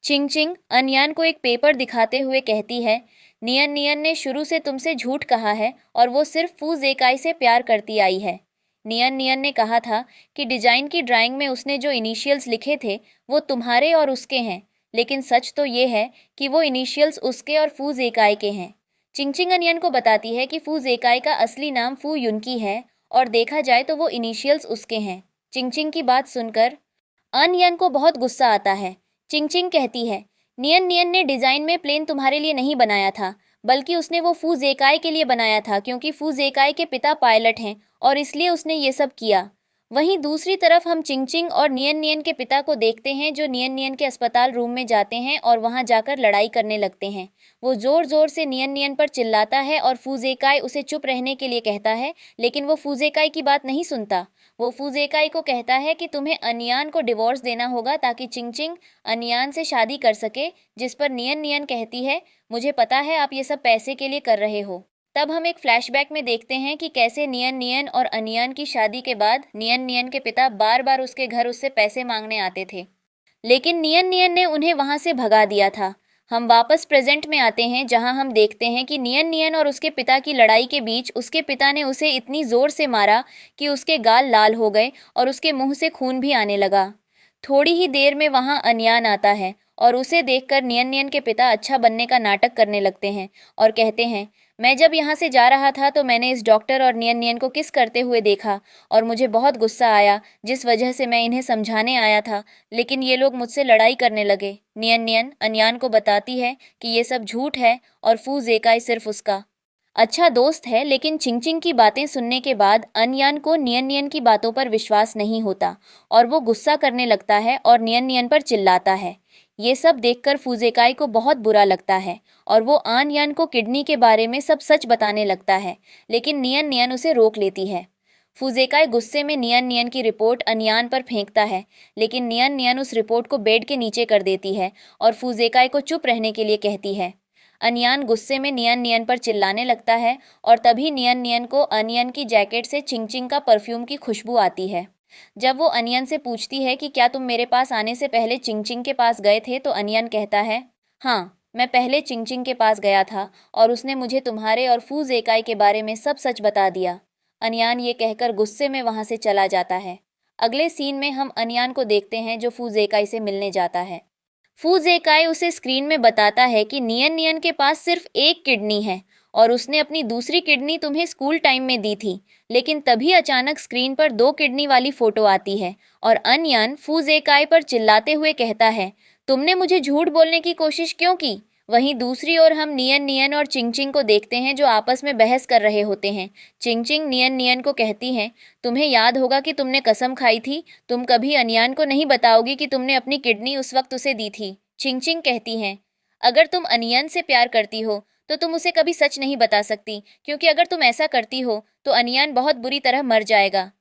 चिंगचिंग अनयान को एक पेपर दिखाते हुए कहती है, नियन नियन ने शुरू से तुमसे झूठ कहा है और वो सिर्फ फूजेकाई से प्यार करती आई है। नियन नियन ने कहा था कि डिजाइन की ड्राइंग में उसने जो इनिशियल्स लिखे थे वो तुम्हारे और उसके हैं, लेकिन सच तो ये है कि वो इनिशियल्स उसके और फूजेकाई के हैं। चिंगचिंग अनयान को बताती है कि फूजेकाई का असली नाम फू युनकी है और देखा जाए तो वो इनिशियल्स उसके हैं। चिंगचिंग की बात सुनकर अनयन को बहुत गुस्सा आता है। चिंगचिंग कहती है, नियन नियन ने डिजाइन में प्लेन तुम्हारे लिए नहीं बनाया था, बल्कि उसने वो फूजेकाई के लिए बनाया था, क्योंकि फूजेकाई के पिता पायलट हैं और इसलिए उसने ये सब किया। वहीं दूसरी तरफ हम चिंगचिंग और नियन नियन के पिता को देखते हैं, जो नियन नियन के अस्पताल रूम में जाते हैं और वहां जाकर लड़ाई करने लगते हैं। वो जोर जोर से नियन नियन पर चिल्लाता है और फूजेकाई उसे चुप रहने के लिए कहता है, लेकिन वो फूजेकाई की बात नहीं सुनता। वो फूजेकाई को कहता है कि तुम्हें अनयान को डिवोर्स देना होगा ताकि चिंगचिंग अनयान से शादी कर सके, जिस पर नियन नियन कहती है, मुझे पता है आप ये सब पैसे के लिए कर रहे हो। तब हम एक फ्लैशबैक में देखते हैं कि कैसे नियन नियन और अनयान की शादी के बाद नियन नियन के पिता बार बार उसके घर उससे पैसे मांगने आते थे, लेकिन नियन नियन ने उन्हें वहां से भगा दिया था। हम वापस प्रेजेंट में आते हैं, जहां हम देखते हैं कि नियन नियन और उसके पिता की लड़ाई के बीच उसके पिता ने उसे इतनी जोर से मारा कि उसके गाल लाल हो गए और उसके मुंह से खून भी आने लगा। थोड़ी ही देर में वहां अनयान आता है और उसे देखकर नियन नियन के पिता अच्छा बनने का नाटक करने लगते हैं और कहते हैं, मैं जब यहाँ से जा रहा था तो मैंने इस डॉक्टर और नियन नियन को किस करते हुए देखा और मुझे बहुत गुस्सा आया, जिस वजह से मैं इन्हें समझाने आया था, लेकिन ये लोग मुझसे लड़ाई करने लगे। नियन नियन अनयान को बताती है कि ये सब झूठ है और फूजेकाई सिर्फ उसका अच्छा दोस्त है, लेकिन चिंगचिंग की बातें सुनने के बाद अनयान को नियन नियन की बातों पर विश्वास नहीं होता और वो गुस्सा करने लगता है और नियन नियन पर चिल्लाता है। ये सब देखकर फूजेकाई को बहुत बुरा लगता है और वो अनयान को किडनी के बारे में सब सच बताने लगता है, लेकिन नियन नियन उसे रोक लेती है। फूजेकाई गुस्से में नियन नियन की रिपोर्ट अनयान पर फेंकता है, लेकिन नियन नियन उस रिपोर्ट को बेड के नीचे कर देती है और फूजेकाई को चुप रहने के लिए कहती है। अनयान गुस्से में नियन नियन पर चिल्लाने लगता है और तभी नियन नियन को अनयन की जैकेट से चिंगचिंग का परफ्यूम की खुशबू आती है। जब वो अनयन से पूछती है कि क्या तुम मेरे पास आने से पहले चिंगचिंग के पास गए थे, तो अनयन कहता है, हाँ, मैं पहले चिंगचिंग के पास गया था और उसने मुझे तुम्हारे और फूजेकाई के बारे में सब सच बता दिया। अनयान ये कहकर गुस्से में वहां से चला जाता है। अगले सीन में हम अनयान को देखते हैं, जो फूजेकाई से मिलने जाता है। फूजेकाई उसे स्क्रीन में बताता है कि नियन नियन के पास सिर्फ एक किडनी है और उसने अपनी दूसरी किडनी तुम्हें स्कूल टाइम में दी थी, लेकिन तभी अचानक स्क्रीन पर दो किडनी वाली फोटो आती है और अनयान फूजेकाई पर चिल्लाते हुए कहता है, तुमने मुझे झूठ बोलने की कोशिश क्यों की? वहीं दूसरी ओर हम नियन नियन और चिंगचिंग को देखते हैं, जो आपस में बहस कर रहे होते हैं। चिंगचिंग नियन नियन को कहती है, तुम्हें याद होगा कि तुमने कसम खाई थी, तुम कभी अनयान को नहीं बताओगी कि तुमने अपनी किडनी उस वक्त उसे दी थी। चिंगचिंग कहती है, अगर तुम अनयान से प्यार करती हो तो तुम उसे कभी सच नहीं बता सकती, क्योंकि अगर तुम ऐसा करती हो तो अनयान बहुत बुरी तरह मर जाएगा।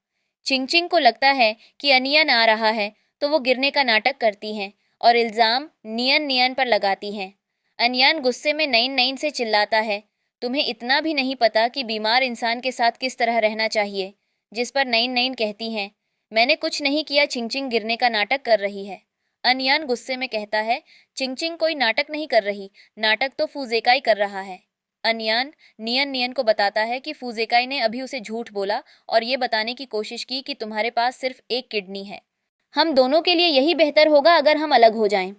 चिंगचिंग को लगता है कि अनयान आ रहा है, तो वो गिरने का नाटक करती हैं और इल्ज़ाम नियन नियन पर लगाती हैं। अनयान गुस्से में नईन नईन से चिल्लाता है, तुम्हें इतना भी नहीं पता कि बीमार इंसान के साथ किस तरह रहना चाहिए, जिस पर नईन नईन कहती हैं, मैंने कुछ नहीं किया, चिंगचिंग गिरने का नाटक कर रही है। अनयान गुस्से में कहता है, चिंगचिंग कोई नाटक नहीं कर रही, नाटक तो फूजेकाई कर रहा है। अनयान नियन नियन को बताता है कि फुजेकाई ने अभी उसे झूठ बोला और ये बताने की कोशिश की कि तुम्हारे पास सिर्फ एक किडनी है। हम दोनों के लिए यही बेहतर होगा अगर हम अलग हो जाएं।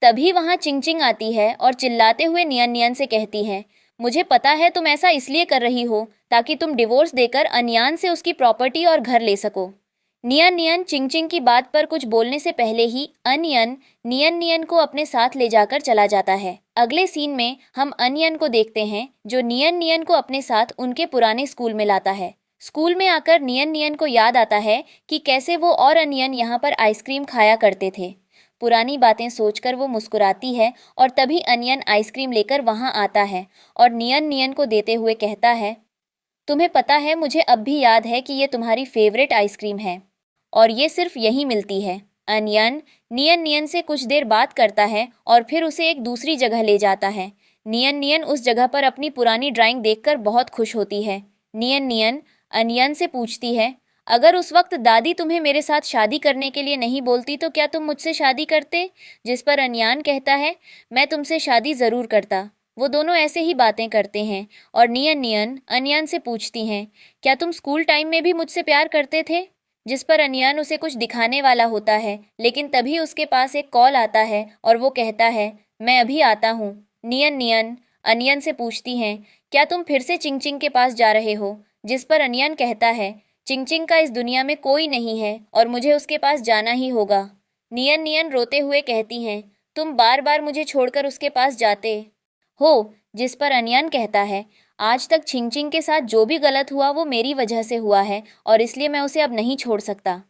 तभी वहां चिंगचिंग आती है और चिल्लाते हुए नियन नियन से कहती है, मुझे पता है तुम ऐसा इसलिए कर रही हो ताकि तुम डिवोर्स देकर अनयान से उसकी प्रॉपर्टी और घर ले सको। नियन नियन चिंगचिंग की बात पर कुछ बोलने से पहले ही अनयन नियन नियन को अपने साथ ले जाकर चला जाता है। अगले सीन में हम अनयन को देखते हैं जो नियन नियन को अपने साथ उनके पुराने स्कूल में लाता है। स्कूल में आकर नियन नियन को याद आता है कि कैसे वो और अनयन यहाँ पर आइसक्रीम खाया करते थे। पुरानी बातें सोचकर वो मुस्कुराती है और तभी अनयन आइसक्रीम लेकर वहाँ आता है और नियन नियन को देते हुए कहता है, तुम्हें पता है मुझे अब भी याद है कि ये तुम्हारी फेवरेट आइसक्रीम है और ये सिर्फ यहीं मिलती है। अनयन नियन नियन से कुछ देर बात करता है और फिर उसे एक दूसरी जगह ले जाता है। नियन नियन उस जगह पर अपनी पुरानी ड्राइंग देखकर बहुत खुश होती है। नियन नियन अनयन से पूछती है, अगर उस वक्त दादी तुम्हें मेरे साथ शादी करने के लिए नहीं बोलती तो क्या तुम मुझसे शादी करते? जिस पर अनयान कहता है, मैं तुमसे शादी ज़रूर करता। वो दोनों ऐसे ही बातें करते हैं और नियन नियन अनयान से पूछती हैं, क्या तुम स्कूल टाइम में भी मुझसे प्यार करते थे? जिस पर अनयान उसे कुछ दिखाने वाला होता है, लेकिन तभी उसके पास एक कॉल आता है और वो कहता है, मैं अभी आता हूँ। नियन नियन अनयन से पूछती हैं, क्या तुम फिर से चिंगचिंग के पास जा रहे हो? जिस पर अनयन कहता है, चिंगचिंग का इस दुनिया में कोई नहीं है और मुझे उसके पास जाना ही होगा। नियन नियन रोते हुए कहती हैं, तुम बार बार मुझे छोड़कर उसके पास जाते हो। जिस पर अनयान कहता है, आज तक चिंगचिंग के साथ जो भी गलत हुआ वो मेरी वजह से हुआ है और इसलिए मैं उसे अब नहीं छोड़ सकता।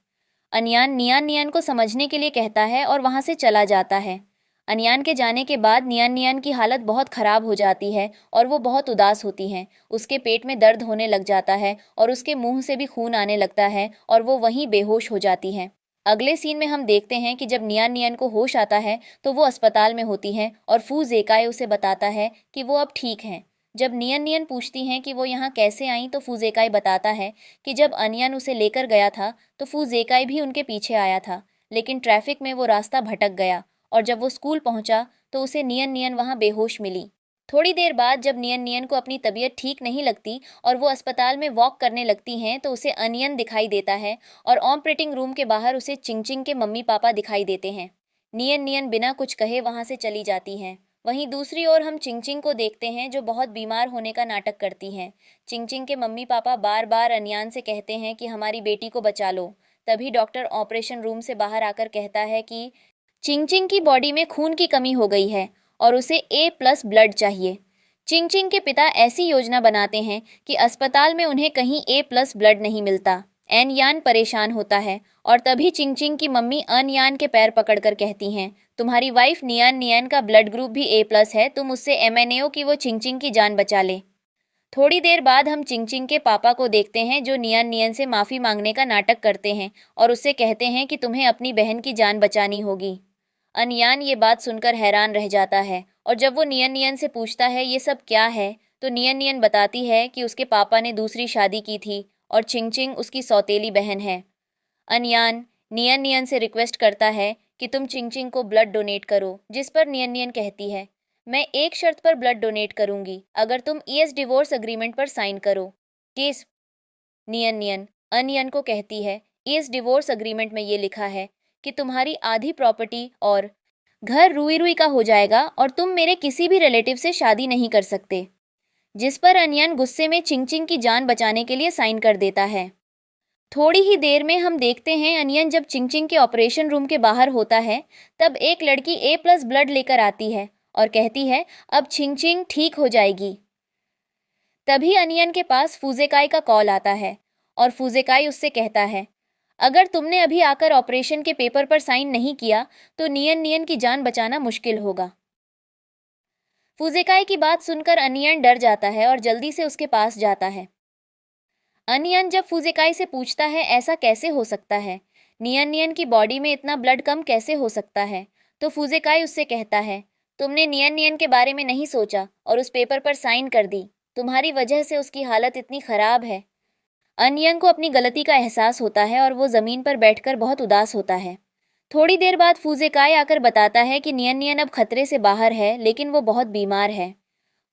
अनयान नियन नियन को समझने के लिए कहता है और वहाँ से चला जाता है। अनयान के जाने के बाद नियन नियन की हालत बहुत ख़राब हो जाती है और वो बहुत उदास होती हैं। उसके पेट में दर्द होने लग जाता है और उसके मुंह से भी खून आने लगता है और वो वहीं बेहोश हो जाती हैं। अगले सीन में हम देखते हैं कि जब नियन नियन को होश आता है तो वो अस्पताल में होती हैं और फू ज़ेकाई उसे बताता है कि वो अब ठीक हैं। जब नियन नियन पूछती हैं कि वो यहाँ कैसे आईं तो फू ज़ेकाई बताता है कि जब अनयन उसे लेकर गया था तो फू ज़ेकाई भी उनके पीछे आया था, लेकिन ट्रैफिक में वो रास्ता भटक गया और जब वो स्कूल पहुंचा तो उसे नियन नियन वहाँ बेहोश मिली। थोड़ी देर बाद जब नियन नियन को अपनी तबीयत ठीक नहीं लगती और वो अस्पताल में वॉक करने लगती हैं तो उसे अनियन दिखाई देता है और ऑपरेटिंग रूम के बाहर उसे चिंगचिंग के मम्मी पापा दिखाई देते हैं। नियन नियन बिना कुछ कहे वहाँ से चली जाती हैं। वहीं दूसरी ओर हम चिंगचिंग को देखते हैं जो बहुत बीमार होने का नाटक करती हैं। चिंगचिंग के मम्मी पापा बार बार अनयान से कहते हैं कि हमारी बेटी को बचा लो। तभी डॉक्टर ऑपरेशन रूम से बाहर आकर कहता है कि चिंगचिंग की बॉडी में खून की कमी हो गई है और उसे A+ ब्लड चाहिए। चिंगचिंग के पिता ऐसी योजना बनाते हैं कि अस्पताल में उन्हें कहीं A+ ब्लड नहीं मिलता। एनयान परेशान होता है और तभी चिंगचिंग की मम्मी अनयान के पैर पकड़कर कहती हैं, तुम्हारी वाइफ नियान नियान का ब्लड ग्रुप भी A+ है, तुम उससे MNAO की वो चिंगचिंग की जान बचा ले। थोड़ी देर बाद हम चिंगचिंग के पापा को देखते हैं जो नियन नियन से माफ़ी मांगने का नाटक करते हैं और उससे कहते हैं कि तुम्हें अपनी बहन की जान बचानी होगी। अनयान ये बात सुनकर हैरान रह जाता है और जब वो नियन नियन से पूछता है ये सब क्या है तो नियन नियन बताती है कि उसके पापा ने दूसरी शादी की थी और चिंगचिंग उसकी सौतेली बहन है। अनयान नियन नियन से रिक्वेस्ट करता है कि तुम चिंगचिंग को ब्लड डोनेट करो, जिस पर नियन नियन कहती है, मैं एक शर्त पर ब्लड डोनेट करूंगी, अगर तुम ES डिवोर्स अग्रीमेंट पर साइन करो। केस नियन नियन अनयन को कहती है, ES डिवोर्स अग्रीमेंट में ये लिखा है कि तुम्हारी आधी प्रॉपर्टी और घर रुई रुई का हो जाएगा और तुम मेरे किसी भी रिलेटिव से शादी नहीं कर सकते। जिस पर अनयन गुस्से में चिंगचिंग की जान बचाने के लिए साइन कर देता है। थोड़ी ही देर में हम देखते हैं अनियन जब चिंगचिंग के ऑपरेशन रूम के बाहर होता है तब एक लड़की A+ ब्लड लेकर आती है और कहती है अब चिंगचिंग ठीक हो जाएगी। तभी अनियन के पास फुजेकाई का कॉल आता है और फुजेकाई उससे कहता है, अगर तुमने अभी आकर ऑपरेशन के पेपर पर साइन नहीं किया तो नियन नियन की जान बचाना मुश्किल होगा। फुजेकाई की बात सुनकर अनियन डर जाता है और जल्दी से उसके पास जाता है। अनियन जब फुजेकाई से पूछता है ऐसा कैसे हो सकता है, नियन नियन की बॉडी में इतना ब्लड कम कैसे हो सकता है, तो फुजेकाई उससे कहता है, तुमने नियन नियन के बारे में नहीं सोचा और उस पेपर पर साइन कर दी, तुम्हारी वजह से उसकी हालत इतनी ख़राब है। अनियन को अपनी गलती का एहसास होता है और वो ज़मीन पर बैठकर बहुत उदास होता है। थोड़ी देर बाद फुजेकाई आकर बताता है कि नियन नियन अब खतरे से बाहर है लेकिन वो बहुत बीमार है।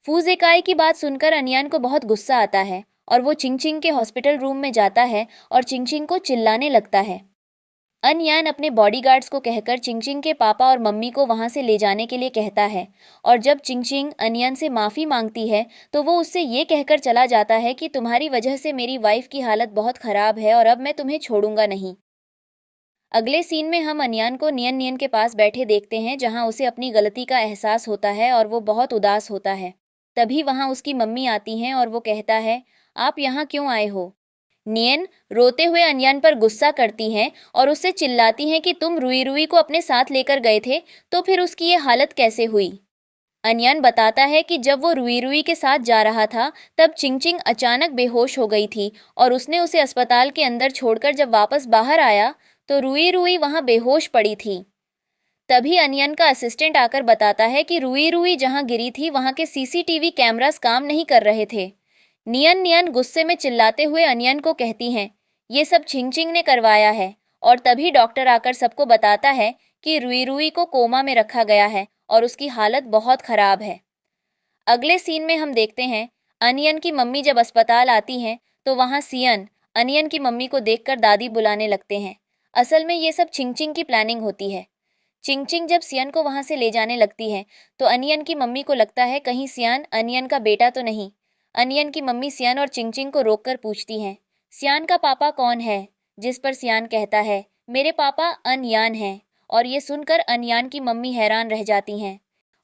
फूजेकाई की बात सुनकर अनयान को बहुत गुस्सा आता है और वो चिंगचिंग के हॉस्पिटल रूम में जाता है और चिंगचिंग को चिल्लाने लगता है। अनयान अपने बॉडीगार्ड्स को कहकर चिंगचिंग के पापा और मम्मी को वहां से ले जाने के लिए कहता है और जब चिंगचिंग अनयान से माफ़ी मांगती है तो वो उससे ये कहकर चला जाता है कि तुम्हारी वजह से मेरी वाइफ की हालत बहुत ख़राब है और अब मैं तुम्हें छोड़ूंगा नहीं। अगले सीन में हम अनयान को नियन नियन के पास बैठे देखते हैं जहां उसे अपनी गलती का एहसास होता है और वो बहुत उदास होता है। तभी वहां उसकी मम्मी आती हैं और वो कहता है, आप यहाँ क्यों आए हो? नियन रोते हुए अनयान पर गुस्सा करती हैं और उससे चिल्लाती हैं कि तुम रुई रुई को अपने साथ लेकर गए थे तो फिर उसकी ये हालत कैसे हुई? अनयान बताता है कि जब वो रुई रुई के साथ जा रहा था तब चिंगचिंग अचानक बेहोश हो गई थी और उसने उसे अस्पताल के अंदर छोड़कर जब वापस बाहर आया तो रुई रुई वहां बेहोश पड़ी थी। तभी अनयन का असिस्टेंट आकर बताता है कि रुई रुई जहां गिरी थी वहां के सीसीटीवी कैमरास काम नहीं कर रहे थे। नियन नियन गुस्से में चिल्लाते हुए अनयन को कहती हैं, ये सब चिंगचिंग ने करवाया है। और तभी डॉक्टर आकर सबको बताता है कि रुई रुई को कोमा में रखा गया है और उसकी हालत बहुत ख़राब है। अगले सीन में हम देखते हैं अनियन की मम्मी जब अस्पताल आती हैं तो वहाँ सियन अनियन की मम्मी को देखकर दादी बुलाने लगते हैं। असल में ये सब चिंगचिंग की प्लानिंग होती है। चिंगचिंग जब सियन को वहाँ से ले जाने लगती है तो अनियन की मम्मी को लगता है कहीं सियान अनियन का बेटा तो नहीं। अनियन की मम्मी सियान और चिंगचिंग को रोककर पूछती हैं, सियान का पापा कौन है? जिस पर सियान कहता है, मेरे पापा अनयान हैं। और ये सुनकर अनयान की मम्मी हैरान रह जाती हैं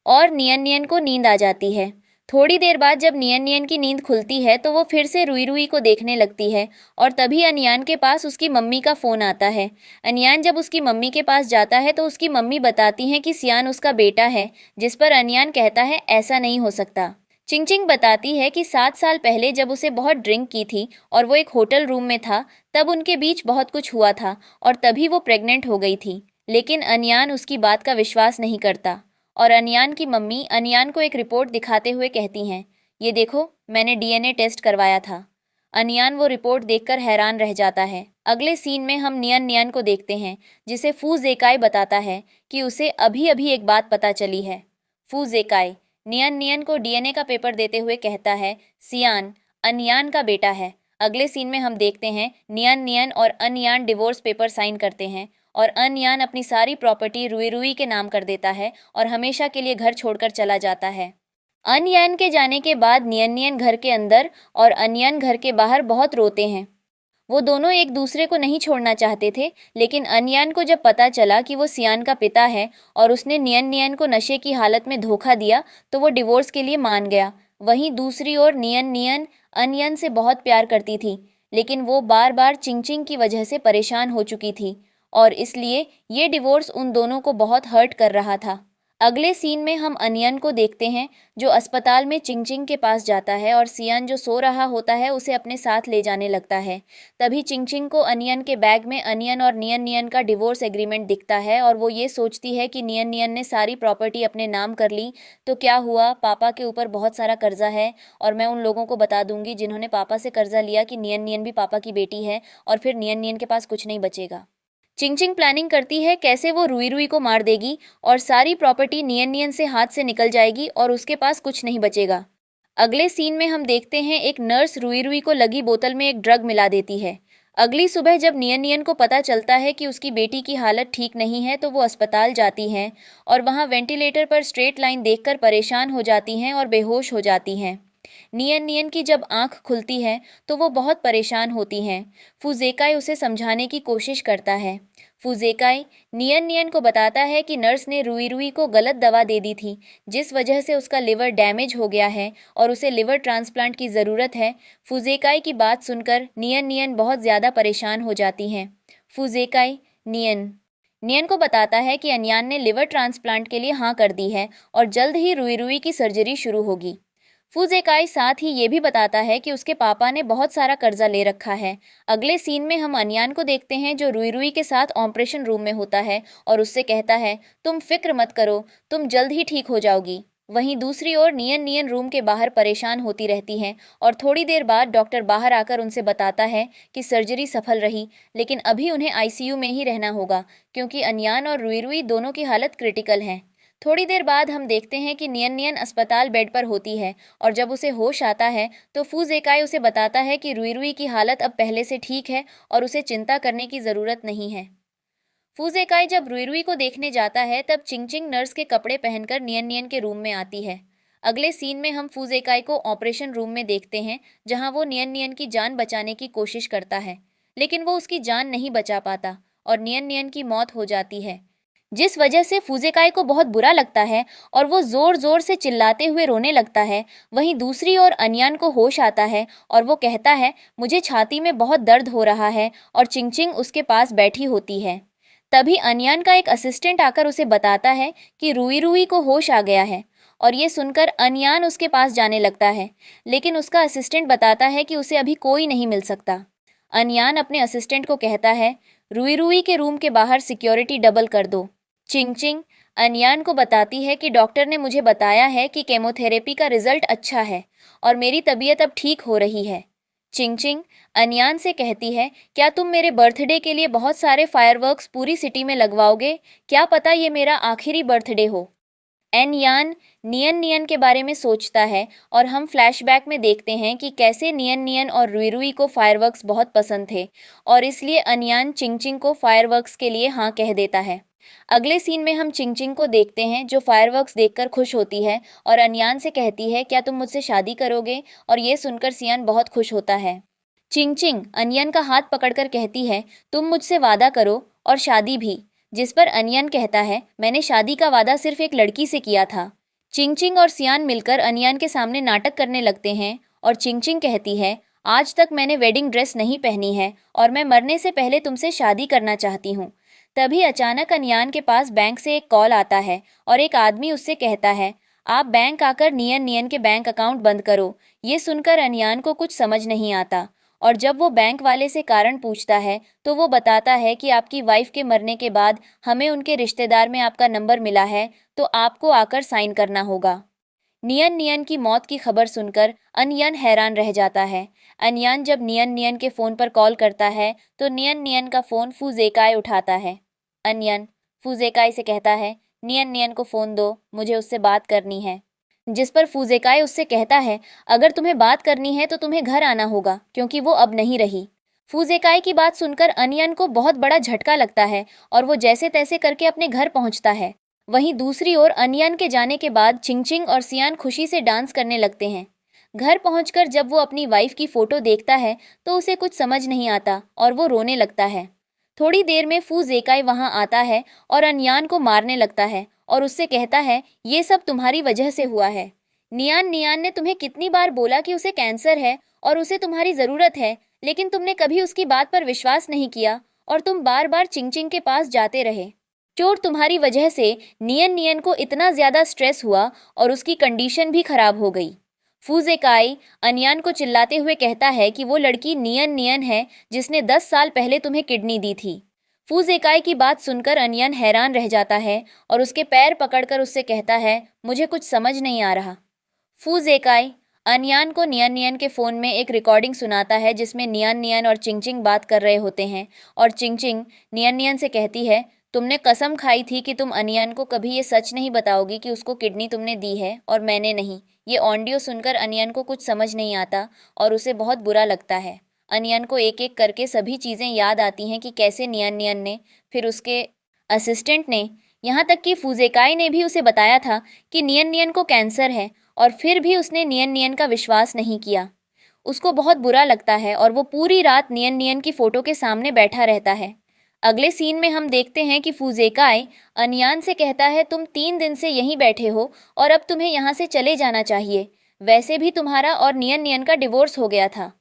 और नियन नियन को नींद आ जाती है। थोड़ी देर बाद जब नियन नियन की नींद खुलती है तो वो फिर से रुई रुई को देखने लगती है और तभी अनयान के पास उसकी मम्मी का फ़ोन आता है। अनयान जब उसकी मम्मी के पास जाता है तो उसकी मम्मी बताती हैं कि सियान उसका बेटा है, जिस पर अनयान कहता है ऐसा नहीं हो सकता। चिंगचिंग बताती है कि 7 साल पहले जब उसे बहुत ड्रिंक की थी और वो एक होटल रूम में था तब उनके बीच बहुत कुछ हुआ था और तभी वो प्रेग्नेंट हो गई थी। लेकिन अनयान उसकी बात का विश्वास नहीं करता और अनयान की मम्मी अनयान को एक रिपोर्ट दिखाते हुए कहती हैं, ये देखो मैंने डीएनए टेस्ट करवाया था। अनयान वो रिपोर्ट देखकर हैरान रह जाता है। अगले सीन में हम नियन नियन को देखते हैं जिसे फू जेकाई बताता है कि उसे अभी अभी एक बात पता चली है। फू जेकाई नियन नियन को डीएनए का पेपर देते हुए कहता है, सियान अनयान का बेटा है। अगले सीन में हम देखते हैं नियन नियन और अनयान डिवोर्स पेपर साइन करते हैं और अनयान अपनी सारी प्रॉपर्टी रुई रुई के नाम कर देता है और हमेशा के लिए घर छोड़कर चला जाता है। अनयान के जाने के बाद नियन नियन घर के अंदर और अनयान घर के बाहर बहुत रोते हैं। वो दोनों एक दूसरे को नहीं छोड़ना चाहते थे, लेकिन अनयान को जब पता चला कि वो सियान का पिता है और उसने नियन नियन को नशे की हालत में धोखा दिया तो वो डिवोर्स के लिए मान गया। वहीं दूसरी ओर नियन नियन अनयान से बहुत प्यार करती थी, लेकिन वो बार बार चिंगचिंग की वजह से परेशान हो चुकी थी और इसलिए ये डिवोर्स उन दोनों को बहुत हर्ट कर रहा था। अगले सीन में हम अनियन को देखते हैं जो अस्पताल में चिंगचिंग के पास जाता है और सियान जो सो रहा होता है उसे अपने साथ ले जाने लगता है। तभी चिंगचिंग को अनियन के बैग में अनियन और नियन नियन का डिवोर्स एग्रीमेंट दिखता है और वो ये सोचती है कि नियन नियन ने सारी प्रॉपर्टी अपने नाम कर ली तो क्या हुआ, पापा के ऊपर बहुत सारा कर्जा है और मैं उन लोगों को बता दूंगी जिन्होंने पापा से कर्जा लिया कि नियन नियन भी पापा की बेटी है और फिर नियन नियन के पास कुछ नहीं बचेगा। चिंगचिंग प्लानिंग करती है कैसे वो रुई रुई को मार देगी और सारी प्रॉपर्टी नियन नियन से हाथ से निकल जाएगी और उसके पास कुछ नहीं बचेगा। अगले सीन में हम देखते हैं एक नर्स रुई रुई को लगी बोतल में एक ड्रग मिला देती है। अगली सुबह जब नियन नियन को पता चलता है कि उसकी बेटी की हालत ठीक नहीं है तो वो अस्पताल जाती हैं और वहाँ वेंटिलेटर पर स्ट्रेट लाइन देखकर परेशान हो जाती हैं और बेहोश हो जाती हैं। नियन नियन की जब आंख खुलती है तो वो बहुत परेशान होती हैं। फुजेकाई उसे समझाने की कोशिश करता है। फुजेकाई नियन नियन को बताता है कि नर्स ने रुई रुई को गलत दवा दे दी थी जिस वजह से उसका लिवर डैमेज हो गया है और उसे लिवर ट्रांसप्लांट की ज़रूरत है। फुजेकाई की बात सुनकर नियन नियन बहुत ज़्यादा परेशान हो जाती हैं। फुजेकाई नियन नियन को बताता है कि अनयान ने लिवर ट्रांसप्लांट के लिए हाँ कर दी है और जल्द ही रुई रुई की सर्जरी शुरू होगी। फुजेकाई साथ ही ये भी बताता है कि उसके पापा ने बहुत सारा कर्जा ले रखा है। अगले सीन में हम अनयान को देखते हैं जो रुई रुई के साथ ऑपरेशन रूम में होता है और उससे कहता है, तुम फिक्र मत करो, तुम जल्द ही ठीक हो जाओगी। वहीं दूसरी ओर नियन नियन रूम के बाहर परेशान होती रहती हैं और थोड़ी देर बाद डॉक्टर बाहर आकर उनसे बताता है कि सर्जरी सफल रही, लेकिन अभी उन्हें आईसीयू में ही रहना होगा क्योंकि अनयान और रुई रुई दोनों की हालत क्रिटिकल है। थोड़ी देर बाद हम देखते हैं कि नियन नियन अस्पताल बेड पर होती है और जब उसे होश आता है तो फूजेकाई उसे बताता है कि रुई रुई की हालत अब पहले से ठीक है और उसे चिंता करने की ज़रूरत नहीं है। फूजेकाई जब रुई रुई को देखने जाता है तब चिंगचिंग नर्स के कपड़े पहनकर नियन नियन के रूम में आती है। अगले सीन में हम फूजेकाई को ऑपरेशन रूम में देखते हैं जहां वो नियन नियन की जान बचाने की कोशिश करता है, लेकिन वो उसकी जान नहीं बचा पाता और नियन नियन की मौत हो जाती है, जिस वजह से फूजेकाई को बहुत बुरा लगता है और वो जोर जोर से चिल्लाते हुए रोने लगता है। वहीं दूसरी ओर अनयान को होश आता है और वो कहता है, मुझे छाती में बहुत दर्द हो रहा है, और चिंगचिंग उसके पास बैठी होती है। तभी अनयान का एक असिस्टेंट आकर उसे बताता है कि रूई रूई को होश आ गया है, और ये सुनकर अनयान उसके पास जाने लगता है, लेकिन उसका असिस्टेंट बताता है कि उसे अभी कोई नहीं मिल सकता। अनयान अपने असिस्टेंट को कहता है, रूई रूई के रूम के बाहर सिक्योरिटी डबल कर दो। चिंगचिंग अनयान को बताती है कि डॉक्टर ने मुझे बताया है कि केमोथेरेपी का रिजल्ट अच्छा है और मेरी तबीयत अब ठीक हो रही है। चिंगचिंग अनयान से कहती है, क्या तुम मेरे बर्थडे के लिए बहुत सारे फायरवर्क्स पूरी सिटी में लगवाओगे? क्या पता ये मेरा आखिरी बर्थडे हो। एनयान नियन नियन के बारे में सोचता है और हम फ्लैशबैक में देखते हैं कि कैसे नियन नियन और रुई रुई को फायरवर्क्स बहुत पसंद थे और इसलिए अनयान चिंगचिंग को फायरवर्क्स के लिए हाँ कह देता है। अगले सीन में हम चिंगचिंग को देखते हैं जो फायरवर्क्स देखकर खुश होती है और अनयान से कहती है, क्या तुम मुझसे शादी करोगे? और ये सुनकर सियान बहुत खुश होता है। चिंगचिंग अनयन का हाथ पकड़कर कहती है, तुम मुझसे वादा करो और शादी भी, जिस पर अनयन कहता है, मैंने शादी का वादा सिर्फ एक लड़की से किया था। चिंगचिंग और सियान मिलकर अनयान के सामने नाटक करने लगते हैं और चिंगचिंग कहती है, आज तक मैंने वेडिंग ड्रेस नहीं पहनी है और मैं मरने से पहले तुमसे शादी करना चाहती हूँ। तभी अचानक अनयान के पास बैंक से एक कॉल आता है और एक आदमी उससे कहता है, आप बैंक आकर नियन नियन के बैंक अकाउंट बंद करो। ये सुनकर अनयान को कुछ समझ नहीं आता और जब वो बैंक वाले से कारण पूछता है तो वो बताता है कि आपकी वाइफ के मरने के बाद हमें उनके रिश्तेदार में आपका नंबर मिला है, तो आपको आकर साइन करना होगा। नियन नियन की मौत की खबर सुनकर अनयन हैरान रह जाता है। अनयान जब नियन नियन के फ़ोन पर कॉल करता है तो नियन नियन का फ़ोन फूजेकाई उठाता है। अनयन फूजेकाई से कहता है, नियन नियन को फ़ोन दो, मुझे उससे बात करनी है। जिस पर फूजेकाई उससे कहता है, अगर तुम्हें बात करनी है तो तुम्हें घर आना होगा क्योंकि वो अब नहीं रही। फूजेकाई की बात सुनकर अनयन को बहुत बड़ा झटका लगता है और वो जैसे तैसे करके अपने घर पहुंचता है। वहीं दूसरी ओर अनयन के जाने के बाद चिंगचिंग और सियान खुशी से डांस करने लगते हैं। घर पहुंचकर जब वो अपनी वाइफ की फोटो देखता है तो उसे कुछ समझ नहीं आता और वो रोने लगता है। थोड़ी देर में फूजेकाई वहां आता है और अनयान को मारने लगता है और उससे कहता है, ये सब तुम्हारी वजह से हुआ है। नियान नियान ने तुम्हें कितनी बार बोला कि उसे कैंसर है और उसे तुम्हारी ज़रूरत है, लेकिन तुमने कभी उसकी बात पर विश्वास नहीं किया और तुम बार बार चिंगचिंग के पास जाते रहे। चोट तुम्हारी वजह से नियन नियन को इतना ज़्यादा स्ट्रेस हुआ और उसकी कंडीशन भी खराब हो गई। फूजेकाई अनयान को चिल्लाते हुए कहता है कि वो लड़की नियन नियन है जिसने 10 साल पहले तुम्हें किडनी दी थी। फूजेकाई की बात सुनकर अनयान हैरान रह जाता है और उसके पैर पकड़कर उससे कहता है, मुझे कुछ समझ नहीं आ रहा। फूजेकाई अनयान को नियन नियन के फ़ोन में एक रिकॉर्डिंग सुनाता है जिसमें नियन नियन और चिंगचिंग बात कर रहे होते हैं और चिंगचिंग नियन नियन से कहती है, तुमने कसम खाई थी कि तुम अनयान को कभी ये सच नहीं बताओगी कि उसको किडनी तुमने दी है और मैंने नहीं। ये ऑडियो सुनकर अनयान को कुछ समझ नहीं आता और उसे बहुत बुरा लगता है। अनयान को एक एक करके सभी चीज़ें याद आती हैं कि कैसे नियन नियन ने, फिर उसके असिस्टेंट ने, यहाँ तक कि फूजेकाई ने भी उसे बताया था कि नियन नियन को कैंसर है, और फिर भी उसने नियन नियन का विश्वास नहीं किया। उसको बहुत बुरा लगता है और वो पूरी रात नियन नियन की फ़ोटो के सामने बैठा रहता है। अगले सीन में हम देखते हैं कि फूजेकाई अनयान से कहता है, तुम 3 दिन से यहीं बैठे हो और अब तुम्हें यहाँ से चले जाना चाहिए। वैसे भी तुम्हारा और नियन नियन का डिवोर्स हो गया था।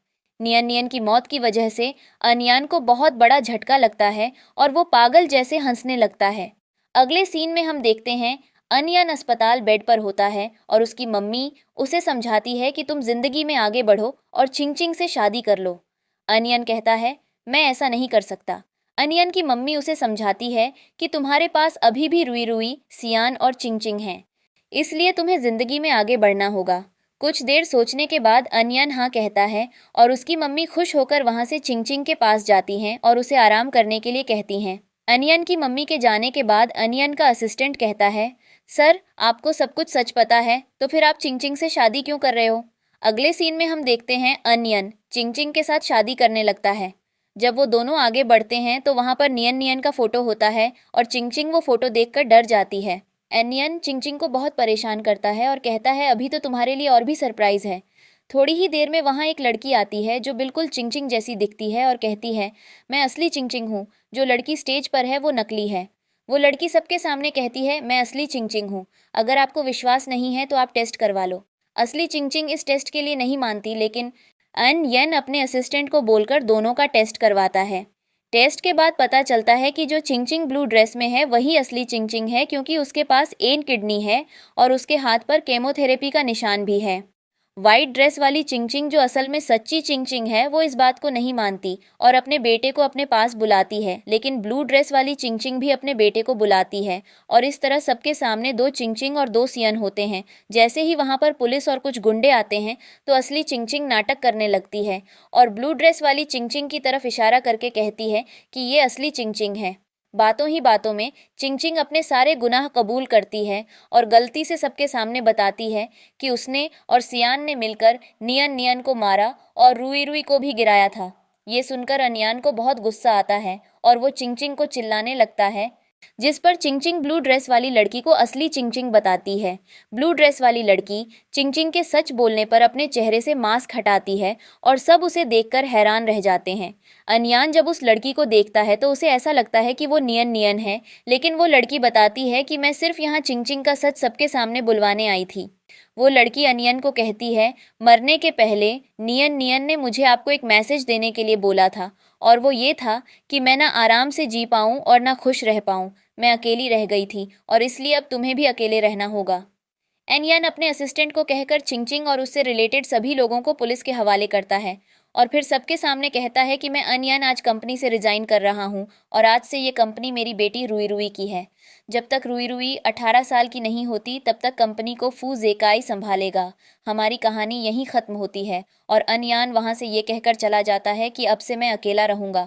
नियन नियन की मौत की वजह से अनयान को बहुत बड़ा झटका लगता है और वो पागल जैसे हंसने लगता है। अगले सीन में हम देखते हैं अनयान अस्पताल बेड पर होता है और उसकी मम्मी उसे समझाती है कि तुम जिंदगी में आगे बढ़ो और चिंगचिंग से शादी कर लो। अनयान कहता है, मैं ऐसा नहीं कर सकता। अनयान की मम्मी उसे समझाती है कि तुम्हारे पास अभी भी रुई रुई, सियान और चिंगचिंग हैं, इसलिए तुम्हें जिंदगी में आगे बढ़ना होगा। कुछ देर सोचने के बाद अनयान हाँ कहता है और उसकी मम्मी खुश होकर वहाँ से चिंगचिंग के पास जाती हैं और उसे आराम करने के लिए कहती हैं। अनयान की मम्मी के जाने के बाद अनयान का असिस्टेंट कहता है, सर, आपको सब कुछ सच पता है, तो फिर आप चिंगचिंग से शादी क्यों कर रहे हो? अगले सीन में हम देखते हैं अनयन चिंगचिंग के साथ शादी करने लगता है। जब वो दोनों आगे बढ़ते हैं तो वहाँ पर नियन नियन का फोटो होता है और चिंगचिंग वो फोटो देखकर डर जाती है। एनियन चिंगचिंग को बहुत परेशान करता है और कहता है अभी तो तुम्हारे लिए और भी सरप्राइज है। थोड़ी ही देर में वहाँ एक लड़की आती है जो बिल्कुल चिंगचिंग जैसी दिखती है और कहती है, मैं असली चिंगचिंग हूँ, जो लड़की स्टेज पर है वो नकली है। वो लड़की सबके सामने कहती है, मैं असली चिंगचिंग हूँ, अगर आपको विश्वास नहीं है तो आप टेस्ट करवा लो। असली चिंगचिंग इस टेस्ट के लिए नहीं मानती, लेकिन अन येन अपने असिस्टेंट को बोलकर दोनों का टेस्ट करवाता है। टेस्ट के बाद पता चलता है कि जो चिंगचिंग ब्लू ड्रेस में है वही असली चिंगचिंग है, क्योंकि उसके पास एक किडनी है और उसके हाथ पर केमोथेरेपी का निशान भी है। वाइट ड्रेस वाली चिंगचिंग, जो असल में सच्ची चिंगचिंग है, वो इस बात को नहीं मानती और अपने बेटे को अपने पास बुलाती है, लेकिन ब्लू ड्रेस वाली चिंगचिंग भी अपने बेटे को बुलाती है और इस तरह सबके सामने दो चिंगचिंग और दो सियन होते हैं। जैसे ही वहाँ पर पुलिस और कुछ गुंडे आते हैं तो असली चिंगचिंग नाटक करने लगती है और ब्लू ड्रेस वाली चिंगचिंग की तरफ इशारा करके कहती है कि ये असली चिंगचिंग है। बातों ही बातों में चिंगचिंग अपने सारे गुनाह कबूल करती है और गलती से सबके सामने बताती है कि उसने और सियान ने मिलकर नियन नियन को मारा और रुई रुई को भी गिराया था। ये सुनकर अनयान को बहुत गुस्सा आता है और वो चिंगचिंग को चिल्लाने लगता है, जिस पर चिंगचिंग ब्लू ड्रेस वाली लड़की को असली चिंगचिंग बताती है। ब्लू ड्रेस वाली लड़की चिंगचिंग के सच बोलने पर अपने चेहरे से मास्क हटाती है और सब उसे देखकर हैरान रह जाते हैं। अनयान जब उस लड़की को देखता है तो उसे ऐसा लगता है कि वो नियन नियन है, लेकिन वो लड़की बताती है कि मैं सिर्फ यहाँ चिंगचिंग का सच सबके सामने बुलवाने आई थी। वो लड़की अनियन को कहती है, मरने के पहले नियन नियन ने मुझे आपको एक मैसेज देने के लिए बोला था और वो ये था कि मैं ना आराम से जी पाऊँ और ना खुश रह पाऊँ। मैं अकेली रह गई थी और इसलिए अब तुम्हें भी अकेले रहना होगा। एनयान अपने असिस्टेंट को कहकर चिंगचिंग और उससे रिलेटेड सभी लोगों को पुलिस के हवाले करता है और फिर सबके सामने कहता है कि मैं अनयान आज कंपनी से रिजाइन कर रहा हूँ और आज से ये कंपनी मेरी बेटी रुई रुई की है। जब तक रुई रुई 18 साल की नहीं होती तब तक कंपनी को फू जेकाई संभालेगा। हमारी कहानी यहीं ख़त्म होती है और अनयान वहाँ से ये कहकर चला जाता है कि अब से मैं अकेला रहूँगा।